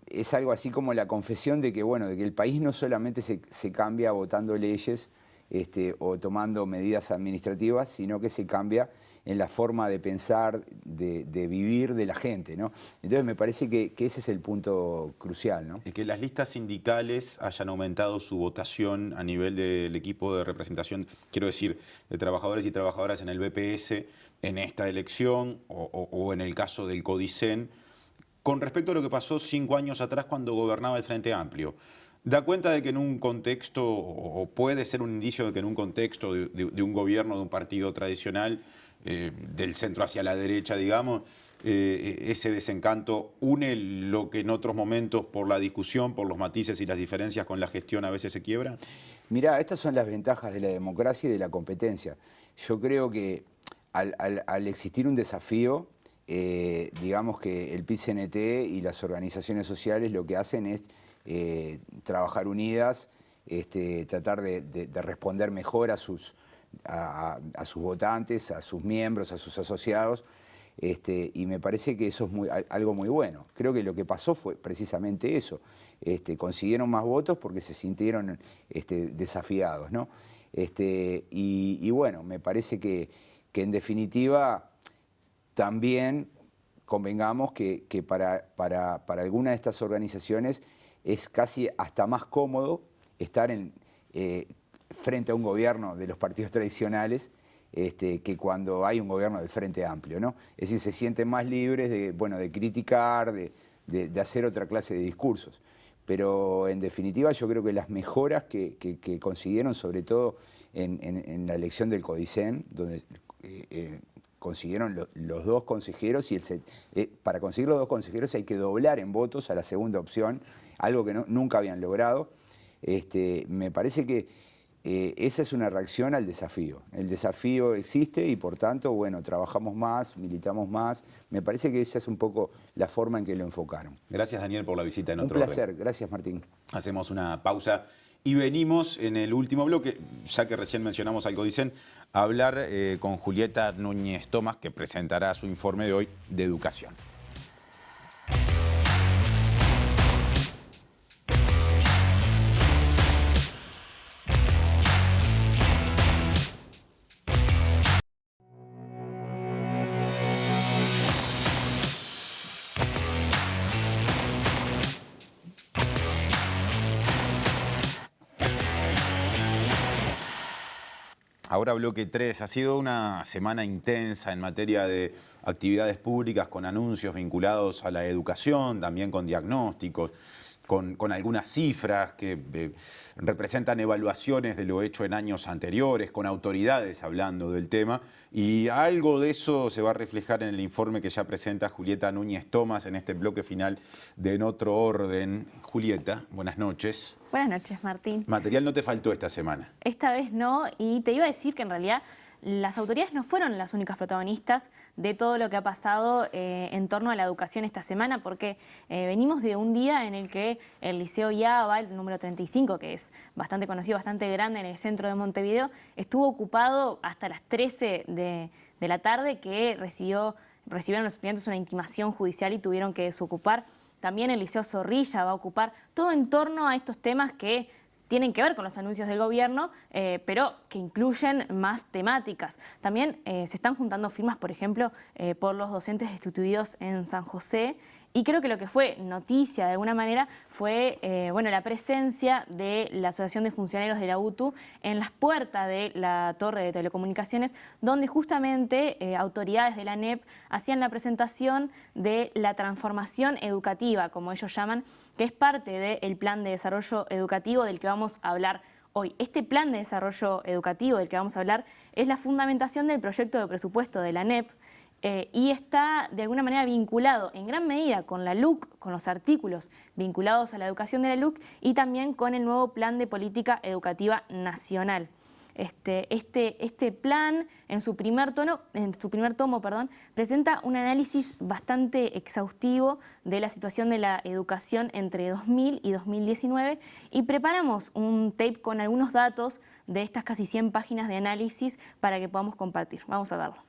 es algo así como la confesión de que, bueno, de que el país no solamente se cambia votando leyes o tomando medidas administrativas, sino que se cambia en la forma de pensar, de vivir de la gente, ¿no? Entonces me parece que ese es el punto crucial, ¿no? Es que las listas sindicales hayan aumentado su votación a nivel del equipo de representación, quiero decir, de trabajadores y trabajadoras en el BPS en esta elección o en el caso del CODICEN, con respecto a lo que pasó 5 años atrás cuando gobernaba el Frente Amplio. Da cuenta de que en un contexto, o puede ser un indicio de que en un contexto de un gobierno, de un partido tradicional, del centro hacia la derecha, digamos, ese desencanto une lo que en otros momentos por la discusión, por los matices y las diferencias con la gestión a veces se quiebra? Mirá, estas son las ventajas de la democracia y de la competencia. Yo creo que al existir un desafío, digamos que el PIT-CNT y las organizaciones sociales lo que hacen es trabajar unidas, tratar de responder mejor a sus votantes, a sus miembros, a sus asociados, y me parece que eso es algo muy bueno. Creo que lo que pasó fue precisamente eso. Consiguieron más votos porque se sintieron desafiados, ¿no? Y bueno, me parece que en definitiva también convengamos que para algunas de estas organizaciones es casi hasta más cómodo estar frente a un gobierno de los partidos tradicionales que cuando hay un gobierno del Frente Amplio, ¿no? Es decir, se sienten más libres de criticar, de hacer otra clase de discursos. Pero en definitiva yo creo que las mejoras que consiguieron, sobre todo en la elección del CODICEN, donde consiguieron los 2 consejeros, y para conseguir los 2 consejeros hay que doblar en votos a la segunda opción, algo que nunca habían logrado. Me parece que esa es una reacción al desafío. El desafío existe y por tanto, bueno, trabajamos más, militamos más. Me parece que esa es un poco la forma en que lo enfocaron. Gracias, Daniel, por la visita en Un Otro placer, Orden. gracias Martín. Hacemos una pausa y venimos en el último bloque, ya que recién mencionamos al CODICEN, a hablar con Julieta Núñez Tomás, que presentará su informe de hoy de educación. Ahora bloque 3. Ha sido una semana intensa en materia de actividades públicas con anuncios vinculados a la educación, también con diagnósticos, con algunas cifras que representan evaluaciones de lo hecho en años anteriores, con autoridades hablando del tema, y algo de eso se va a reflejar en el informe que ya presenta Julieta Núñez Tomás en este bloque final de En Otro Orden. Julieta, buenas noches. Buenas noches, Martín. Material no te faltó esta semana. Esta vez no, y te iba a decir que en realidad las autoridades no fueron las únicas protagonistas de todo lo que ha pasado en torno a la educación esta semana, porque venimos de un día en el que el Liceo IABA, el número 35, que es bastante conocido, bastante grande en el centro de Montevideo, estuvo ocupado hasta las 13 de la tarde, que recibieron los estudiantes una intimación judicial y tuvieron que desocupar. También el Liceo Zorrilla va a ocupar todo en torno a estos temas que tienen que ver con los anuncios del gobierno, pero que incluyen más temáticas. También se están juntando firmas, por ejemplo, por los docentes destituidos en San José, y creo que lo que fue noticia de alguna manera fue la presencia de la Asociación de Funcionarios de la UTU en las puertas de la torre de telecomunicaciones, donde justamente autoridades de la ANEP hacían la presentación de la transformación educativa, como ellos llaman, que es parte del plan de desarrollo educativo del que vamos a hablar hoy. Este plan de desarrollo educativo del que vamos a hablar es la fundamentación del proyecto de presupuesto de la ANEP, y está de alguna manera vinculado en gran medida con la LUC, con los artículos vinculados a la educación de la LUC y también con el nuevo Plan de Política Educativa Nacional. Este plan, en su primer tomo, presenta un análisis bastante exhaustivo de la situación de la educación entre 2000 y 2019, y preparamos un tape con algunos datos de estas casi 100 páginas de análisis para que podamos compartir. Vamos a verlo.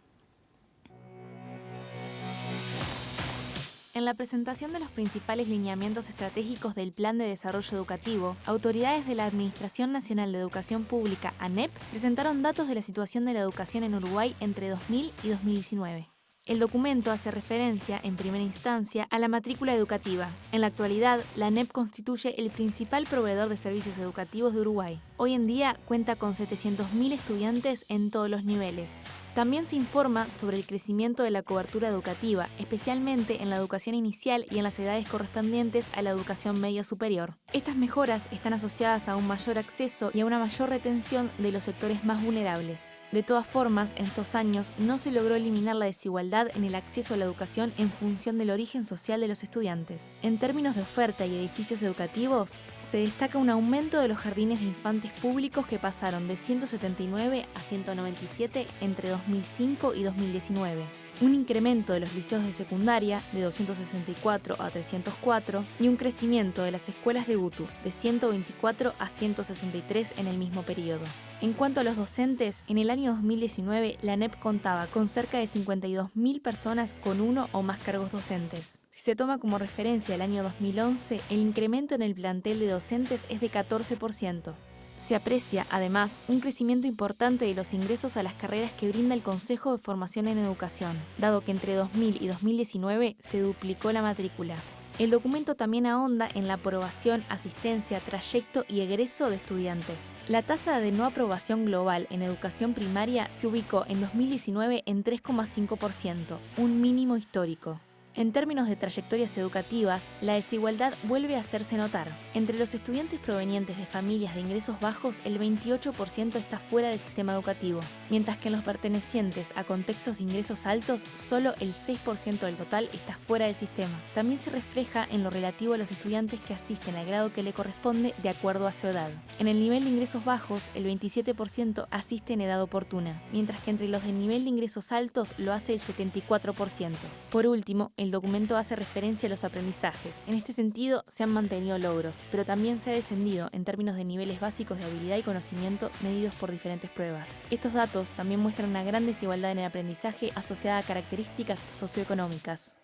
En la presentación de los principales lineamientos estratégicos del Plan de Desarrollo Educativo, autoridades de la Administración Nacional de Educación Pública, ANEP, presentaron datos de la situación de la educación en Uruguay entre 2000 y 2019. El documento hace referencia, en primera instancia, a la matrícula educativa. En la actualidad, la ANEP constituye el principal proveedor de servicios educativos de Uruguay. Hoy en día cuenta con 700.000 estudiantes en todos los niveles. También se informa sobre el crecimiento de la cobertura educativa, especialmente en la educación inicial y en las edades correspondientes a la educación media superior. Estas mejoras están asociadas a un mayor acceso y a una mayor retención de los sectores más vulnerables. De todas formas, en estos años no se logró eliminar la desigualdad en el acceso a la educación en función del origen social de los estudiantes. En términos de oferta y edificios educativos, se destaca un aumento de los jardines de infantes públicos que pasaron de 179 a 197 entre 2005 y 2019. Un incremento de los liceos de secundaria de 264 a 304 y un crecimiento de las escuelas de UTU de 124 a 163 en el mismo periodo. En cuanto a los docentes, en el año 2019 la ANEP contaba con cerca de 52.000 personas con uno o más cargos docentes. Si se toma como referencia el año 2011, el incremento en el plantel de docentes es de 14%. Se aprecia, además, un crecimiento importante de los ingresos a las carreras que brinda el Consejo de Formación en Educación, dado que entre 2000 y 2019 se duplicó la matrícula. El documento también ahonda en la aprobación, asistencia, trayecto y egreso de estudiantes. La tasa de no aprobación global en educación primaria se ubicó en 2019 en 3,5%, un mínimo histórico. En términos de trayectorias educativas, la desigualdad vuelve a hacerse notar. Entre los estudiantes provenientes de familias de ingresos bajos, el 28% está fuera del sistema educativo, mientras que en los pertenecientes a contextos de ingresos altos, solo el 6% del total está fuera del sistema. También se refleja en lo relativo a los estudiantes que asisten al grado que le corresponde de acuerdo a su edad. En el nivel de ingresos bajos, el 27% asiste en edad oportuna, mientras que entre los de nivel de ingresos altos lo hace el 74%. Por último, el documento hace referencia a los aprendizajes. En este sentido, se han mantenido logros, pero también se ha descendido en términos de niveles básicos de habilidad y conocimiento medidos por diferentes pruebas. Estos datos también muestran una gran desigualdad en el aprendizaje asociada a características socioeconómicas.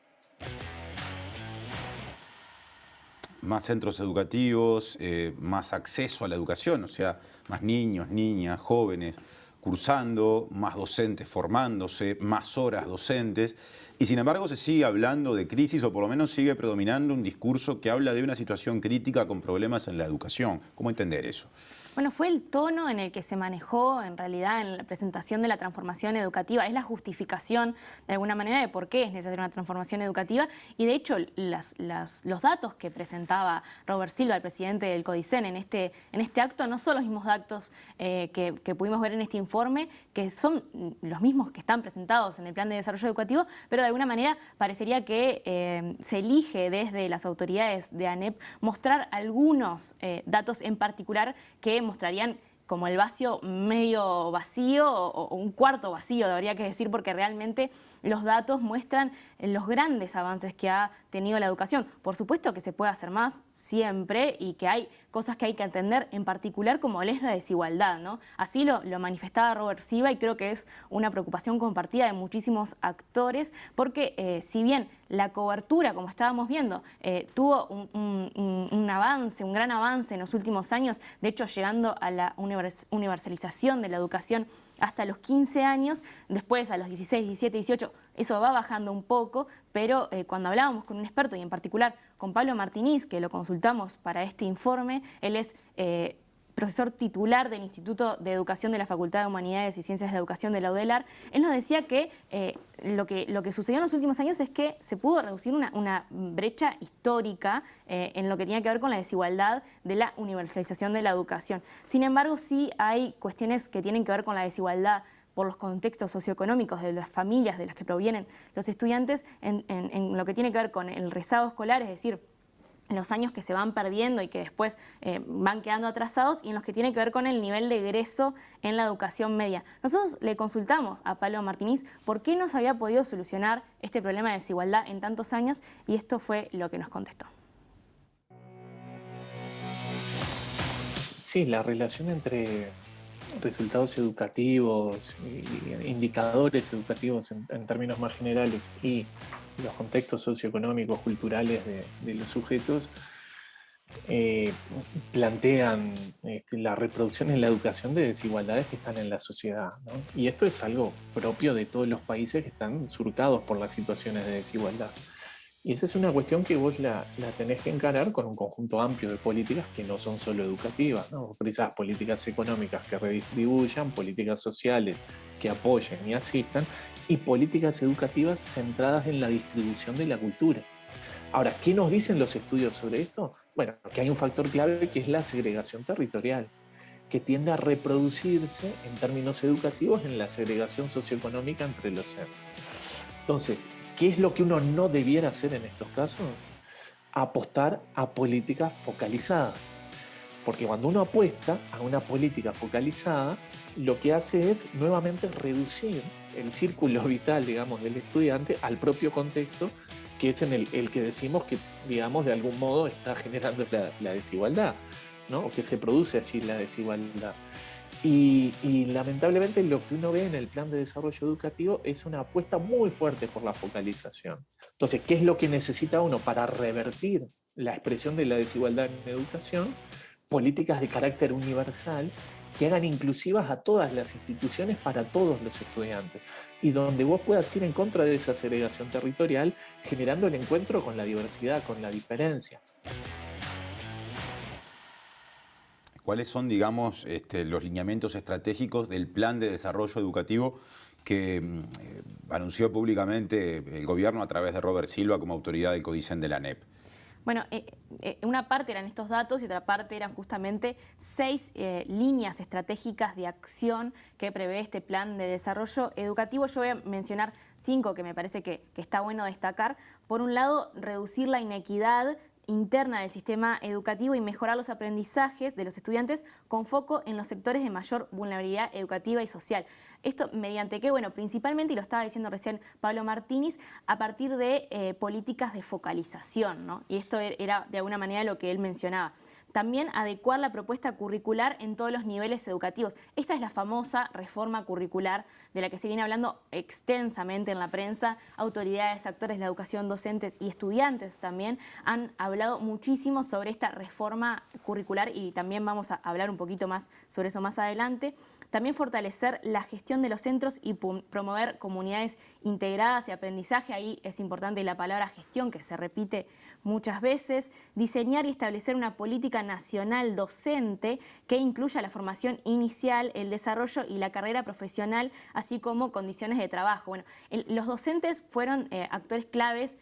Más centros educativos, más acceso a la educación, o sea, más niños, niñas, jóvenes cursando, más docentes formándose, más horas docentes. Y sin embargo se sigue hablando de crisis, o por lo menos sigue predominando un discurso que habla de una situación crítica con problemas en la educación. ¿Cómo entender eso? Bueno, fue el tono en el que se manejó en realidad en la presentación de la transformación educativa. Es la justificación de alguna manera de por qué es necesaria una transformación educativa, y de hecho los datos que presentaba Robert Silva, el presidente del CODICEN, en este acto no son los mismos datos que pudimos ver en este informe, que son los mismos que están presentados en el Plan de Desarrollo Educativo, pero de alguna manera parecería que se elige desde las autoridades de ANEP mostrar algunos datos en particular que mostrarían como el vaso medio vacío o un cuarto vacío, debería que decir, porque realmente los datos muestran los grandes avances que ha tenido la educación. Por supuesto que se puede hacer más siempre y que hay cosas que hay que entender, en particular como es la desigualdad, ¿no? Así lo manifestaba Robert Silva, y creo que es una preocupación compartida de muchísimos actores, porque si bien la cobertura, como estábamos viendo, tuvo un avance, un gran avance en los últimos años, de hecho llegando a la universalización de la educación hasta los 15 años, después a los 16, 17, 18, eso va bajando un poco, pero cuando hablábamos con un experto, y en particular con Pablo Martínez, que lo consultamos para este informe, él es profesor titular del Instituto de Educación de la Facultad de Humanidades y Ciencias de la Educación de la UDELAR, él nos decía que lo que sucedió en los últimos años es que se pudo reducir una brecha histórica en lo que tenía que ver con la desigualdad de la universalización de la educación. Sin embargo, sí hay cuestiones que tienen que ver con la desigualdad por los contextos socioeconómicos de las familias de las que provienen los estudiantes en lo que tiene que ver con el rezago escolar, es decir, los años que se van perdiendo y que después van quedando atrasados, y en los que tiene que ver con el nivel de egreso en la educación media. Nosotros le consultamos a Pablo Martínez por qué no se había podido solucionar este problema de desigualdad en tantos años, y esto fue lo que nos contestó. Sí, la relación entre resultados educativos y indicadores educativos en términos más generales y los contextos socioeconómicos, culturales de los sujetos plantean la reproducción en la educación de desigualdades que están en la sociedad, ¿no? Y esto es algo propio de todos los países que están surcados por las situaciones de desigualdad. Y esa es una cuestión que vos la tenés que encarar con un conjunto amplio de políticas que no son solo educativas, ¿no? Vos precisás políticas económicas que redistribuyan, políticas sociales que apoyen y asistan, y políticas educativas centradas en la distribución de la cultura. Ahora, ¿qué nos dicen los estudios sobre esto? Bueno, que hay un factor clave que es la segregación territorial, que tiende a reproducirse en términos educativos en la segregación socioeconómica entre los centros. Entonces, ¿qué es lo que uno no debiera hacer en estos casos? Apostar a políticas focalizadas. Porque cuando uno apuesta a una política focalizada, lo que hace es nuevamente reducir el círculo vital, digamos, del estudiante al propio contexto, que es en el que decimos que, digamos, de algún modo está generando la desigualdad, ¿no? O que se produce allí la desigualdad. Y lamentablemente lo que uno ve en el Plan de Desarrollo Educativo es una apuesta muy fuerte por la focalización. Entonces, ¿qué es lo que necesita uno para revertir la expresión de la desigualdad en educación? Políticas de carácter universal que hagan inclusivas a todas las instituciones para todos los estudiantes, y donde vos puedas ir en contra de esa segregación territorial, generando el encuentro con la diversidad, con la diferencia. ¿Cuáles son, digamos, los lineamientos estratégicos del Plan de Desarrollo Educativo que anunció públicamente el gobierno a través de Robert Silva como autoridad del CODICEN de la ANEP? Bueno, una parte eran estos datos y otra parte eran justamente 6 líneas estratégicas de acción que prevé este plan de desarrollo educativo. Yo voy a mencionar 5 que me parece que está bueno destacar. Por un lado, reducir la inequidad interna del sistema educativo y mejorar los aprendizajes de los estudiantes con foco en los sectores de mayor vulnerabilidad educativa y social. Esto mediante qué, bueno, principalmente, y lo estaba diciendo recién Pablo Martínez, a partir de políticas de focalización, ¿no? Y esto era de alguna manera lo que él mencionaba. También adecuar la propuesta curricular en todos los niveles educativos. Esta es la famosa reforma curricular de la que se viene hablando extensamente en la prensa. Autoridades, actores de la educación, docentes y estudiantes también han hablado muchísimo sobre esta reforma curricular y también vamos a hablar un poquito más sobre eso más adelante. También fortalecer la gestión de los centros y promover comunidades integradas y aprendizaje. Ahí es importante la palabra gestión, que se repite muchas veces. Diseñar y establecer una política nacional docente que incluya la formación inicial, el desarrollo y la carrera profesional, así como condiciones de trabajo. Bueno, los docentes fueron actores claves,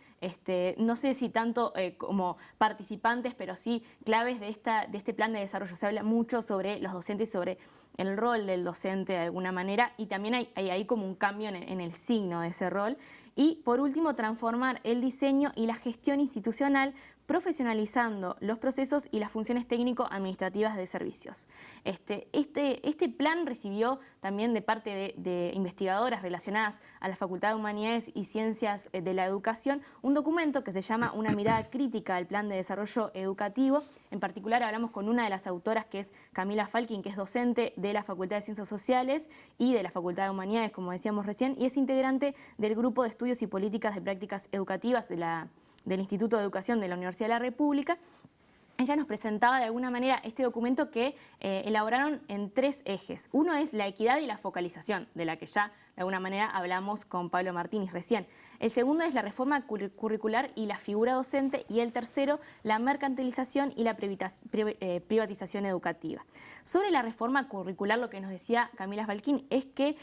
no sé si tanto como participantes, pero sí claves de este plan de desarrollo. Se habla mucho sobre los docentes y sobre el rol del docente de alguna manera, y también hay ahí como un cambio en el signo de ese rol. Y por último, transformar el diseño y la gestión institucional, profesionalizando los procesos y las funciones técnico-administrativas de servicios. Este plan recibió también de parte de investigadoras relacionadas a la Facultad de Humanidades y Ciencias de la Educación un documento que se llama Una mirada crítica al plan de desarrollo educativo. En particular hablamos con una de las autoras, que es Camila Falkin, que es docente de la Facultad de Ciencias Sociales y de la Facultad de Humanidades, como decíamos recién, y es integrante del Grupo de Estudios y Políticas de Prácticas Educativas del Instituto de Educación de la Universidad de la República. Ella nos presentaba de alguna manera este documento que elaboraron en 3 ejes. Uno es la equidad y la focalización, de la que ya de alguna manera hablamos con Pablo Martínez recién. El segundo es la reforma curricular y la figura docente, y el tercero, la mercantilización y la privatización educativa. Sobre la reforma curricular, lo que nos decía Camila Falkin es que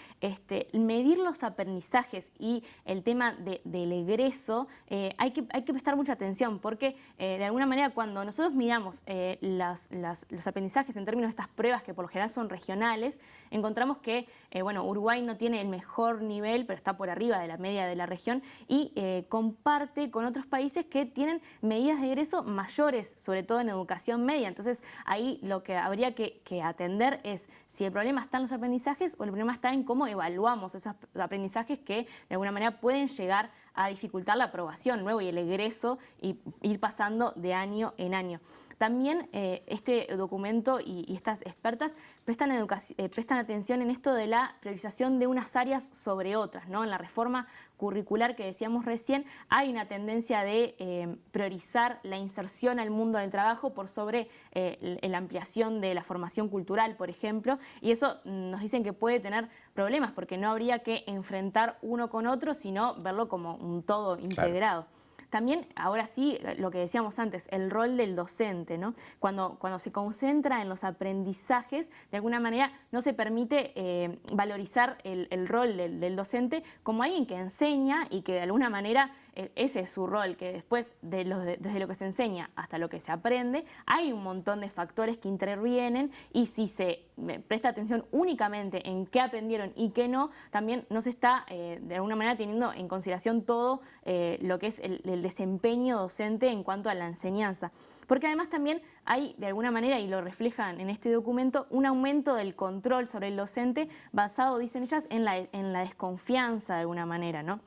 medir los aprendizajes y el tema del egreso hay que prestar mucha atención, porque de alguna manera cuando nosotros miramos los aprendizajes en términos de estas pruebas, que por lo general son regionales, encontramos que Uruguay no tiene el mejor nivel, pero está por arriba de la media de la región, y comparte con otros países que tienen medidas de egreso mayores, sobre todo en educación media. Entonces ahí lo que habría que atender es si el problema está en los aprendizajes o el problema está en cómo evaluamos esos aprendizajes que de alguna manera pueden llegar a dificultar la aprobación luego y el egreso y ir pasando de año en año. También este documento y estas expertas prestan atención en esto de la priorización de unas áreas sobre otras, ¿no? En la reforma curricular que decíamos recién, hay una tendencia de priorizar la inserción al mundo del trabajo por sobre la ampliación de la formación cultural, por ejemplo, y eso nos dicen que puede tener problemas porque no habría que enfrentar uno con otro, sino verlo como un todo integrado. Claro. También, ahora sí, lo que decíamos antes, el rol del docente, ¿no? Cuando se concentra en los aprendizajes, de alguna manera no se permite valorizar el rol del docente como alguien que enseña y que de alguna manera ese es su rol, que después desde lo que se enseña hasta lo que se aprende, hay un montón de factores que intervienen, y si se presta atención únicamente en qué aprendieron y qué no, también no se está de alguna manera teniendo en consideración todo lo que es el desempeño docente en cuanto a la enseñanza. Porque además también hay, de alguna manera, y lo reflejan en este documento, un aumento del control sobre el docente basado, dicen ellas, en la desconfianza de alguna manera, ¿no?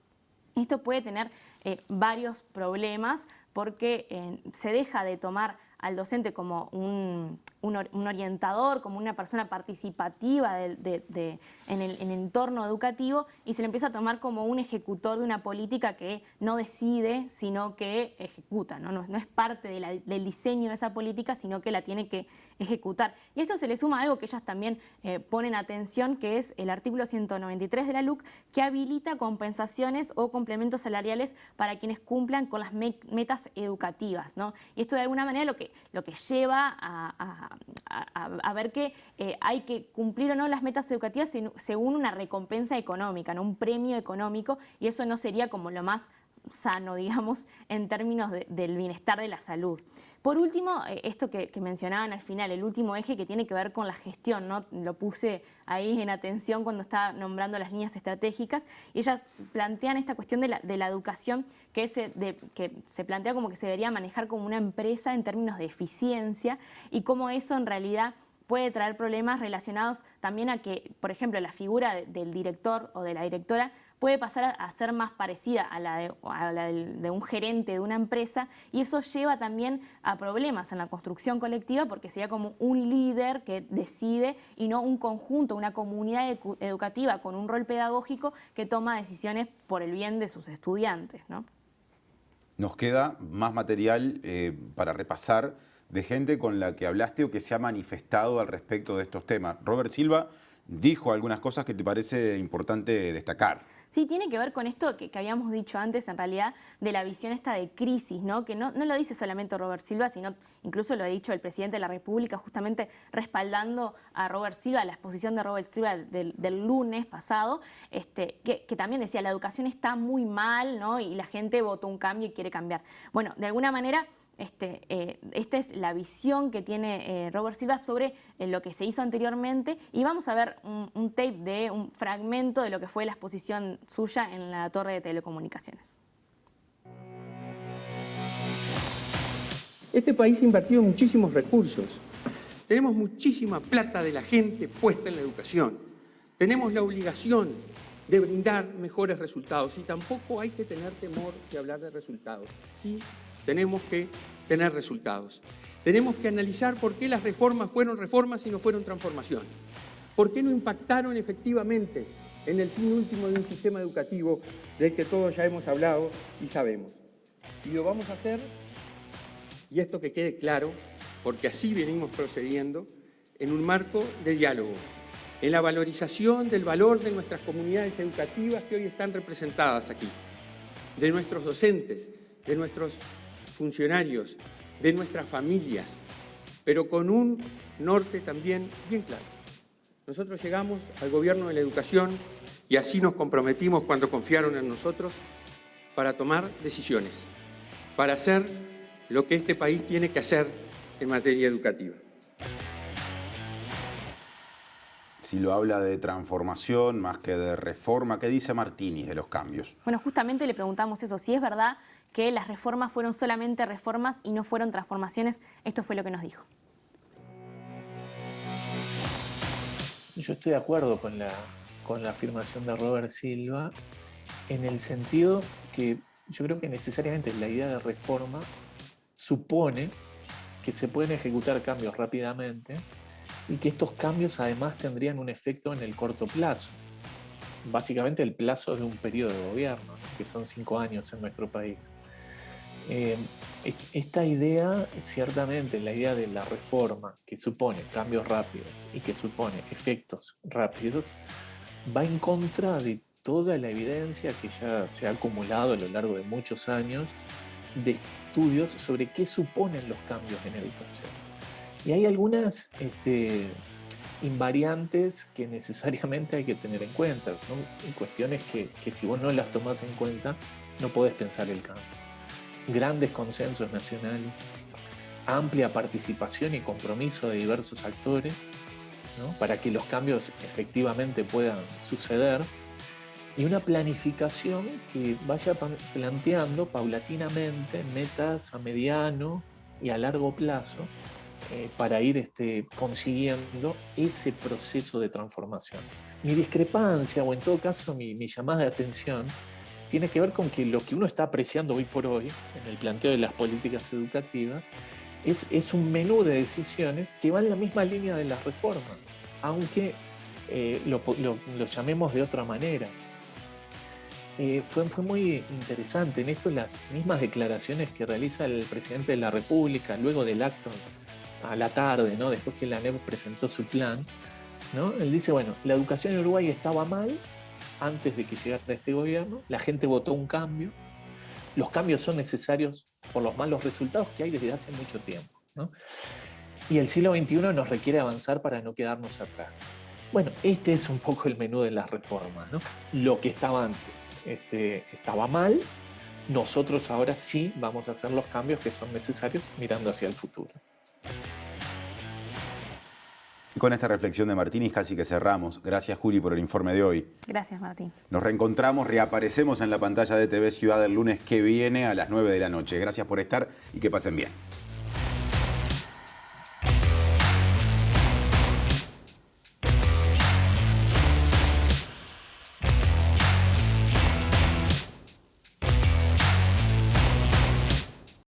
Esto puede tener varios problemas porque se deja de tomar al docente como un orientador, como una persona participativa en el entorno educativo, y se le empieza a tomar como un ejecutor de una política que no decide, sino que ejecuta, ¿no? No es parte del diseño de esa política, sino que la tiene que ejecutar. Y esto se le suma algo que ellas también ponen atención, que es el artículo 193 de la LUC, que habilita compensaciones o complementos salariales para quienes cumplan con las metas educativas, ¿no? Y esto de alguna manera lo que lleva a ver que hay que cumplir o no las metas educativas según una recompensa económica, ¿no? Un premio económico, y eso no sería como lo más sano, digamos, en términos del bienestar de la salud. Por último, esto que mencionaban al final, el último eje que tiene que ver con la gestión, ¿no? Lo puse ahí en atención cuando estaba nombrando las líneas estratégicas, y ellas plantean esta cuestión de la educación que se plantea como que se debería manejar como una empresa en términos de eficiencia, y cómo eso en realidad puede traer problemas relacionados también a que, por ejemplo, la figura del director o de la directora puede pasar a ser más parecida a la de un gerente de una empresa, y eso lleva también a problemas en la construcción colectiva, porque sería como un líder que decide y no un conjunto, una comunidad educativa con un rol pedagógico que toma decisiones por el bien de sus estudiantes, ¿no? Nos queda más material para repasar de gente con la que hablaste o que se ha manifestado al respecto de estos temas. Robert Silva dijo algunas cosas que te parece importante destacar. Sí, tiene que ver con esto que habíamos dicho antes, en realidad, de la visión esta de crisis, ¿no? Que no lo dice solamente Robert Silva, sino incluso lo ha dicho el presidente de la República, justamente respaldando a Robert Silva, la exposición de Robert Silva del lunes pasado, que también decía, la educación está muy mal, ¿no? Y la gente votó un cambio y quiere cambiar. Bueno, de alguna manera, esta es la visión que tiene Robert Silva sobre lo que se hizo anteriormente, y vamos a ver un tape de un fragmento de lo que fue la exposición suya en la Torre de Telecomunicaciones. Este país ha invertido muchísimos recursos. Tenemos muchísima plata de la gente puesta en la educación. Tenemos la obligación de brindar mejores resultados, y tampoco hay que tener temor de hablar de resultados. Sí, tenemos que tener resultados. Tenemos que analizar por qué las reformas fueron reformas y no fueron transformaciones. ¿Por qué no impactaron efectivamente en el fin último de un sistema educativo del que todos ya hemos hablado y sabemos? Y lo vamos a hacer, y esto que quede claro, porque así venimos procediendo, en un marco de diálogo, en la valorización del valor de nuestras comunidades educativas que hoy están representadas aquí, de nuestros docentes, de nuestros funcionarios, de nuestras familias, pero con un norte también bien claro. Nosotros llegamos al gobierno de la educación y así nos comprometimos cuando confiaron en nosotros para tomar decisiones, para hacer lo que este país tiene que hacer en materia educativa. Si lo habla de transformación más que de reforma, ¿qué dice Martínez de los cambios? Bueno, justamente le preguntamos eso, si es verdad que las reformas fueron solamente reformas y no fueron transformaciones. Esto fue lo que nos dijo. Yo estoy de acuerdo con la afirmación de Robert Silva, en el sentido que yo creo que necesariamente la idea de reforma supone que se pueden ejecutar cambios rápidamente y que estos cambios además tendrían un efecto en el corto plazo. Básicamente el plazo de un periodo de gobierno, ¿no? Que son 5 años en nuestro país. Esta idea, ciertamente, la idea de la reforma, que supone cambios rápidos y que supone efectos rápidos, va en contra de toda la evidencia que ya se ha acumulado a lo largo de muchos años de estudios sobre qué suponen los cambios en educación. Y hay algunas invariantes que necesariamente hay que tener en cuenta. Son cuestiones que si vos no las tomás en cuenta, no podés pensar el cambio. Grandes consensos nacionales, amplia participación y compromiso de diversos actores, ¿no? Para que los cambios efectivamente puedan suceder, y una planificación que vaya planteando paulatinamente metas a mediano y a largo plazo para ir consiguiendo ese proceso de transformación. Mi discrepancia, o en todo caso mi llamada de atención, tiene que ver con que lo que uno está apreciando hoy por hoy en el planteo de las políticas educativas es un menú de decisiones que va en la misma línea de las reformas, aunque lo llamemos de otra manera. Fue muy interesante en esto las mismas declaraciones que realiza el presidente de la República luego del acto a la tarde, ¿no? Después que la ANEP presentó su plan, ¿no? Él dice, bueno, la educación en Uruguay estaba mal antes de que llegara este gobierno, la gente votó un cambio, los cambios son necesarios por los malos resultados que hay desde hace mucho tiempo, ¿no? Y el siglo XXI nos requiere avanzar para no quedarnos atrás. Bueno, este es un poco el menú de las reformas, ¿no? Lo que estaba antes estaba mal, nosotros ahora sí vamos a hacer los cambios que son necesarios mirando hacia el futuro. Con esta reflexión de Martínez casi que cerramos. Gracias, Juli, por el informe de hoy. Gracias, Martín. Nos reencontramos, reaparecemos en la pantalla de TV Ciudad el lunes que viene a las 9 de la noche. Gracias por estar y que pasen bien.